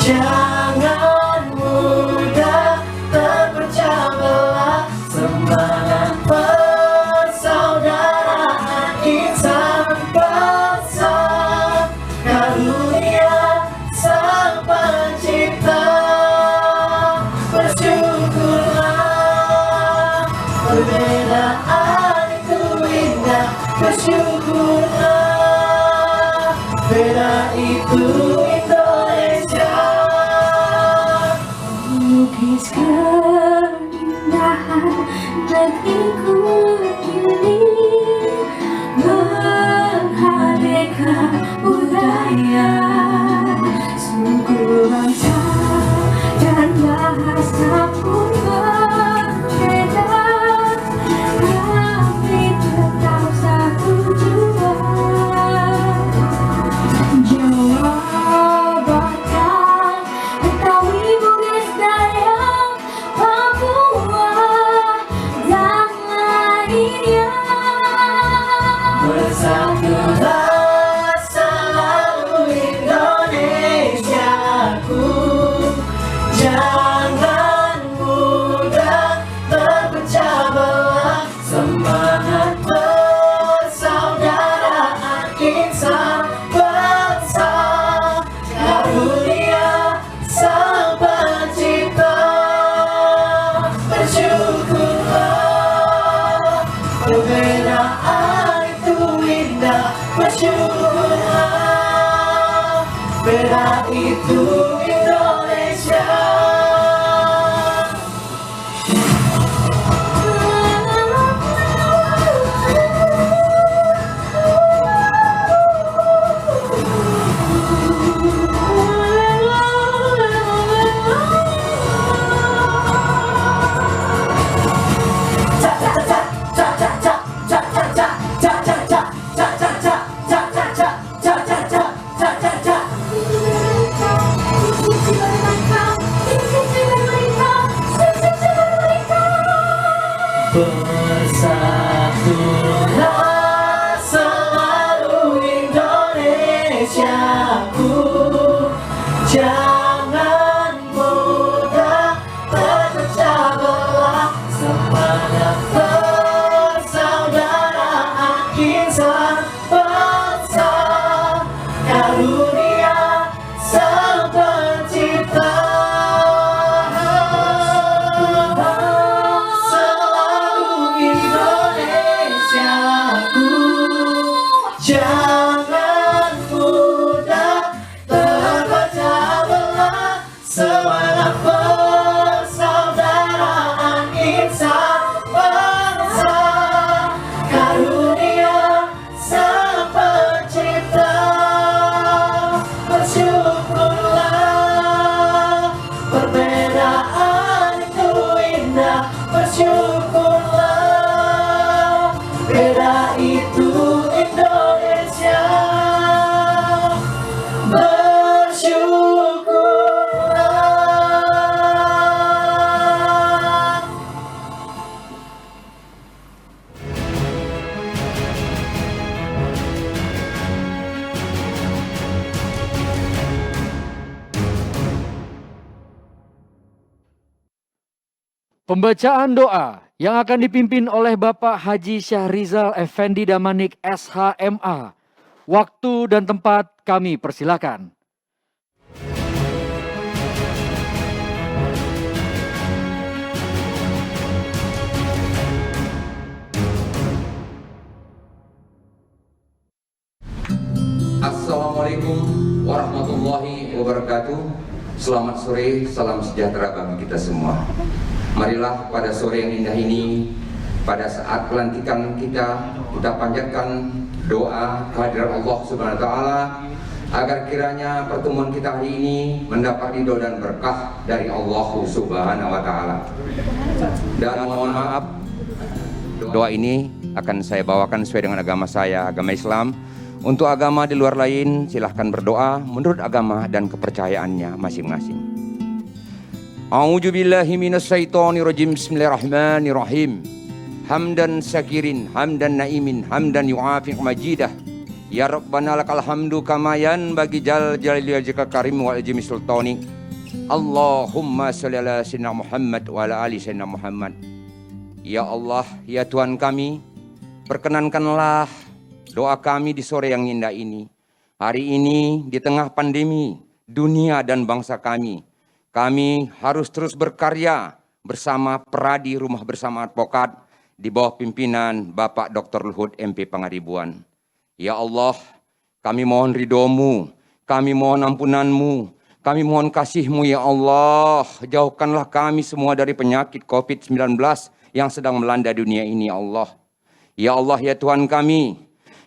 Jangan mudah terpecah belah, semangat persaudaraan insan bangsa, karunia Sang Pencipta. Bersyukurlah, perbedaan itu indah. Bersyukurlah, beda itu Indonesia. melukis keindahan negeriku ini, beraneka budaya, suku bangsa dan bahasa pun berbeda, tapi tetap satu jua. Jawa, Batak, Betawi, Bugis, Dayak, Papua, dan lainnya. Bersatulah selalu Indonesiaku, jangan mudah terpecah belah, semangat persaudaraan insan bangsa, karunia Sang Pencipta. Bersyukurlah, perbedaan itu indah. Bersyukurlah, beda itu Indonesia. Bersatulah selalu Indonesiaku, jangan mudah terpecah belah, semangat persaudaraan insan bangsa, karunia Sang Pencipta. Selalu Indonesiaku, jangan mudah terpecah belah, semangat persaudaraan insan bangsa, karunia Sang Pencipta. Bersyukurlah, perbedaan itu indah. Bersyukurlah, beda itu Indonesia. Bersyukurlah. Pembacaan doa yang akan dipimpin oleh Bapak Haji Syahrizal Effendi Damanik SHMA. Waktu dan tempat kami persilakan. Assalamualaikum warahmatullahi wabarakatuh. Selamat sore, salam sejahtera bagi kita semua. Marilah pada sore yang indah ini, pada saat pelantikan kita panjatkan doa kehadiran Allah Subhanahu wa taala agar kiranya pertemuan kita hari ini mendapat ridho dan berkah dari Allah Subhanahu wa taala. Dan mohon maaf, doa ini akan saya bawakan sesuai dengan agama saya, agama Islam. Untuk agama di luar lain, silahkan berdoa menurut agama dan kepercayaannya masing-masing. A'udzubillahi minasyaitonirrajim. Bismillahirrahmanirrahim. Hamdan syakirin, hamdan naimin, hamdan yu'afiq majidah. Ya Rabbana lakal hamdu kama yanbaghi jalali wajhika karim wa ajmi sultani. Allahumma shalli ala sayyidina Muhammad wa ala ali sayyidina Muhammad. Ya Allah, ya Tuhan kami, perkenankanlah doa kami di sore yang indah ini. Hari ini di tengah pandemi dunia dan bangsa kami harus terus berkarya bersama Pradi Rumah Bersama Advokat di bawah pimpinan Bapak Dr. Luhut MP Pangaribuan. Ya Allah, kami mohon ridho-Mu, kami mohon ampunan-Mu, kami mohon kasih-Mu ya Allah. Jauhkanlah kami semua dari penyakit COVID-19 yang sedang melanda dunia ini ya Allah. Ya Allah, ya Tuhan kami,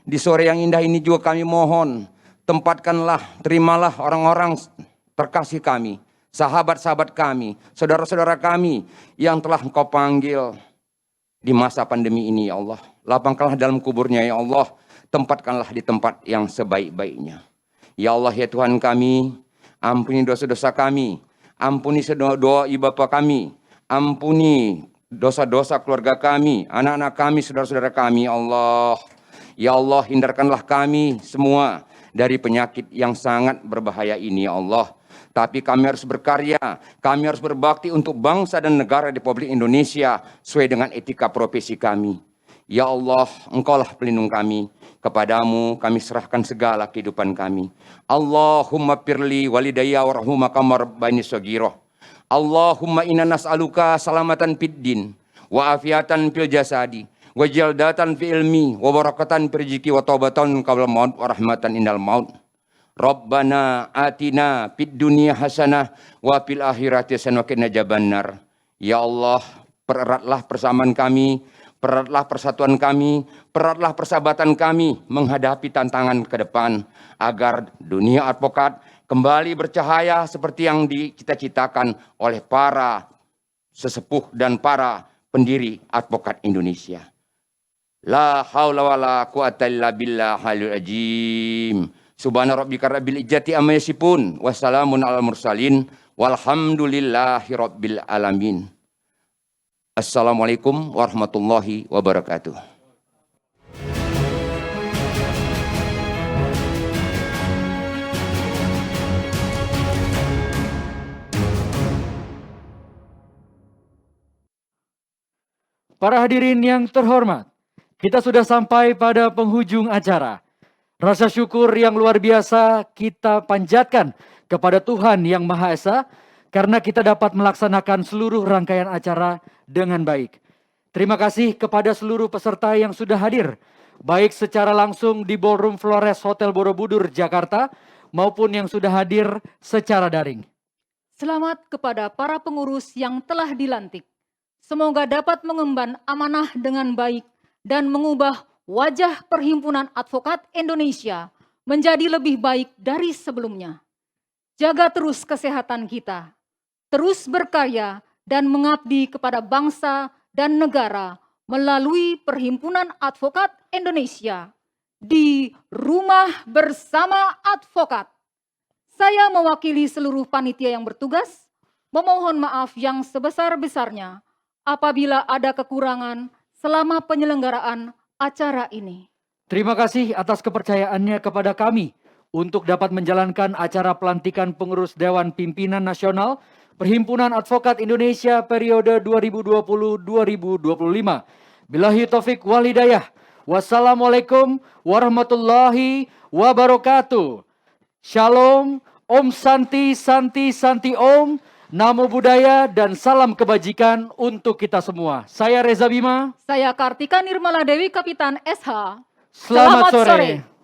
di sore yang indah ini juga kami mohon, tempatkanlah, terimalah orang-orang terkasih kami, sahabat-sahabat kami, saudara-saudara kami yang telah Engkau panggil di masa pandemi ini ya Allah. Lapangkanlah dalam kuburnya ya Allah, tempatkanlah di tempat yang sebaik-baiknya. Ya Allah, ya Tuhan kami, ampuni dosa-dosa kami, ampuni doa ibu bapa kami, ampuni dosa-dosa keluarga kami, anak-anak kami, saudara-saudara kami ya Allah. Ya Allah, hindarkanlah kami semua dari penyakit yang sangat berbahaya ini ya Allah. Tapi kami harus berkarya, kami harus berbakti untuk bangsa dan negara Republik Indonesia sesuai dengan etika profesi kami. Ya Allah, Engkaulah pelindung kami. Kepadamu kami serahkan segala kehidupan kami. Allahumma firli walidayya warahumma kama rabbani shaghira. Allahumma inna nas'aluka salamatan fid din wa afiatan fil jasadi wa jaldatan fi ilmi wa barakatan fi rizqi wa taubatan qabla maut wa rahmatan indal maut. Rabbana atina fid dunya hasanah wa fil akhirati hasanah wa qina adzabannar. Ya Allah, pereratlah persamaan kami, pereratlah persatuan kami, pereratlah persahabatan kami menghadapi tantangan ke depan agar dunia advokat kembali bercahaya seperti yang dicita-citakan oleh para sesepuh dan para pendiri advokat Indonesia. La haula wala quwata illa billahil azim. Subhana rabbika rabbil izzati amma yasifun wa salamun alal mursalin walhamdulillahi rabbil alamin. Assalamualaikum warahmatullahi wabarakatuh. Para hadirin yang terhormat, kita sudah sampai pada penghujung acara. Rasa syukur yang luar biasa kita panjatkan kepada Tuhan Yang Maha Esa karena kita dapat melaksanakan seluruh rangkaian acara dengan baik. Terima kasih kepada seluruh peserta yang sudah hadir, baik secara langsung di Ballroom Flores Hotel Borobudur, Jakarta, maupun yang sudah hadir secara daring. Selamat kepada para pengurus yang telah dilantik. Semoga dapat mengemban amanah dengan baik dan mengubah wajah Perhimpunan Advokat Indonesia menjadi lebih baik dari sebelumnya. Jaga terus kesehatan kita, terus berkarya dan mengabdi kepada bangsa dan negara melalui Perhimpunan Advokat Indonesia di Rumah Bersama Advokat. Saya mewakili seluruh panitia yang bertugas, memohon maaf yang sebesar-besarnya apabila ada kekurangan selama penyelenggaraan acara ini. Terima kasih atas kepercayaannya kepada kami untuk dapat menjalankan acara pelantikan pengurus Dewan Pimpinan Nasional Perhimpunan Advokat Indonesia periode 2020-2025. Billahi taufik wal hidayah. Wassalamualaikum warahmatullahi wabarakatuh. Shalom, Om Santi Santi Santi Om, Namo Buddhaya dan salam kebajikan untuk kita semua. Saya Reza Bima. Saya Kartika Nirmala Dewi, Kapitan SH. Selamat sore.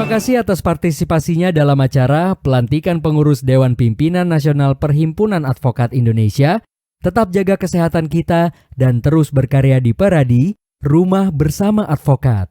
Terima kasih atas partisipasinya dalam acara pelantikan pengurus Dewan Pimpinan Nasional Perhimpunan Advokat Indonesia. Tetap jaga kesehatan kita dan terus berkarya di Peradi, Rumah Bersama Advokat.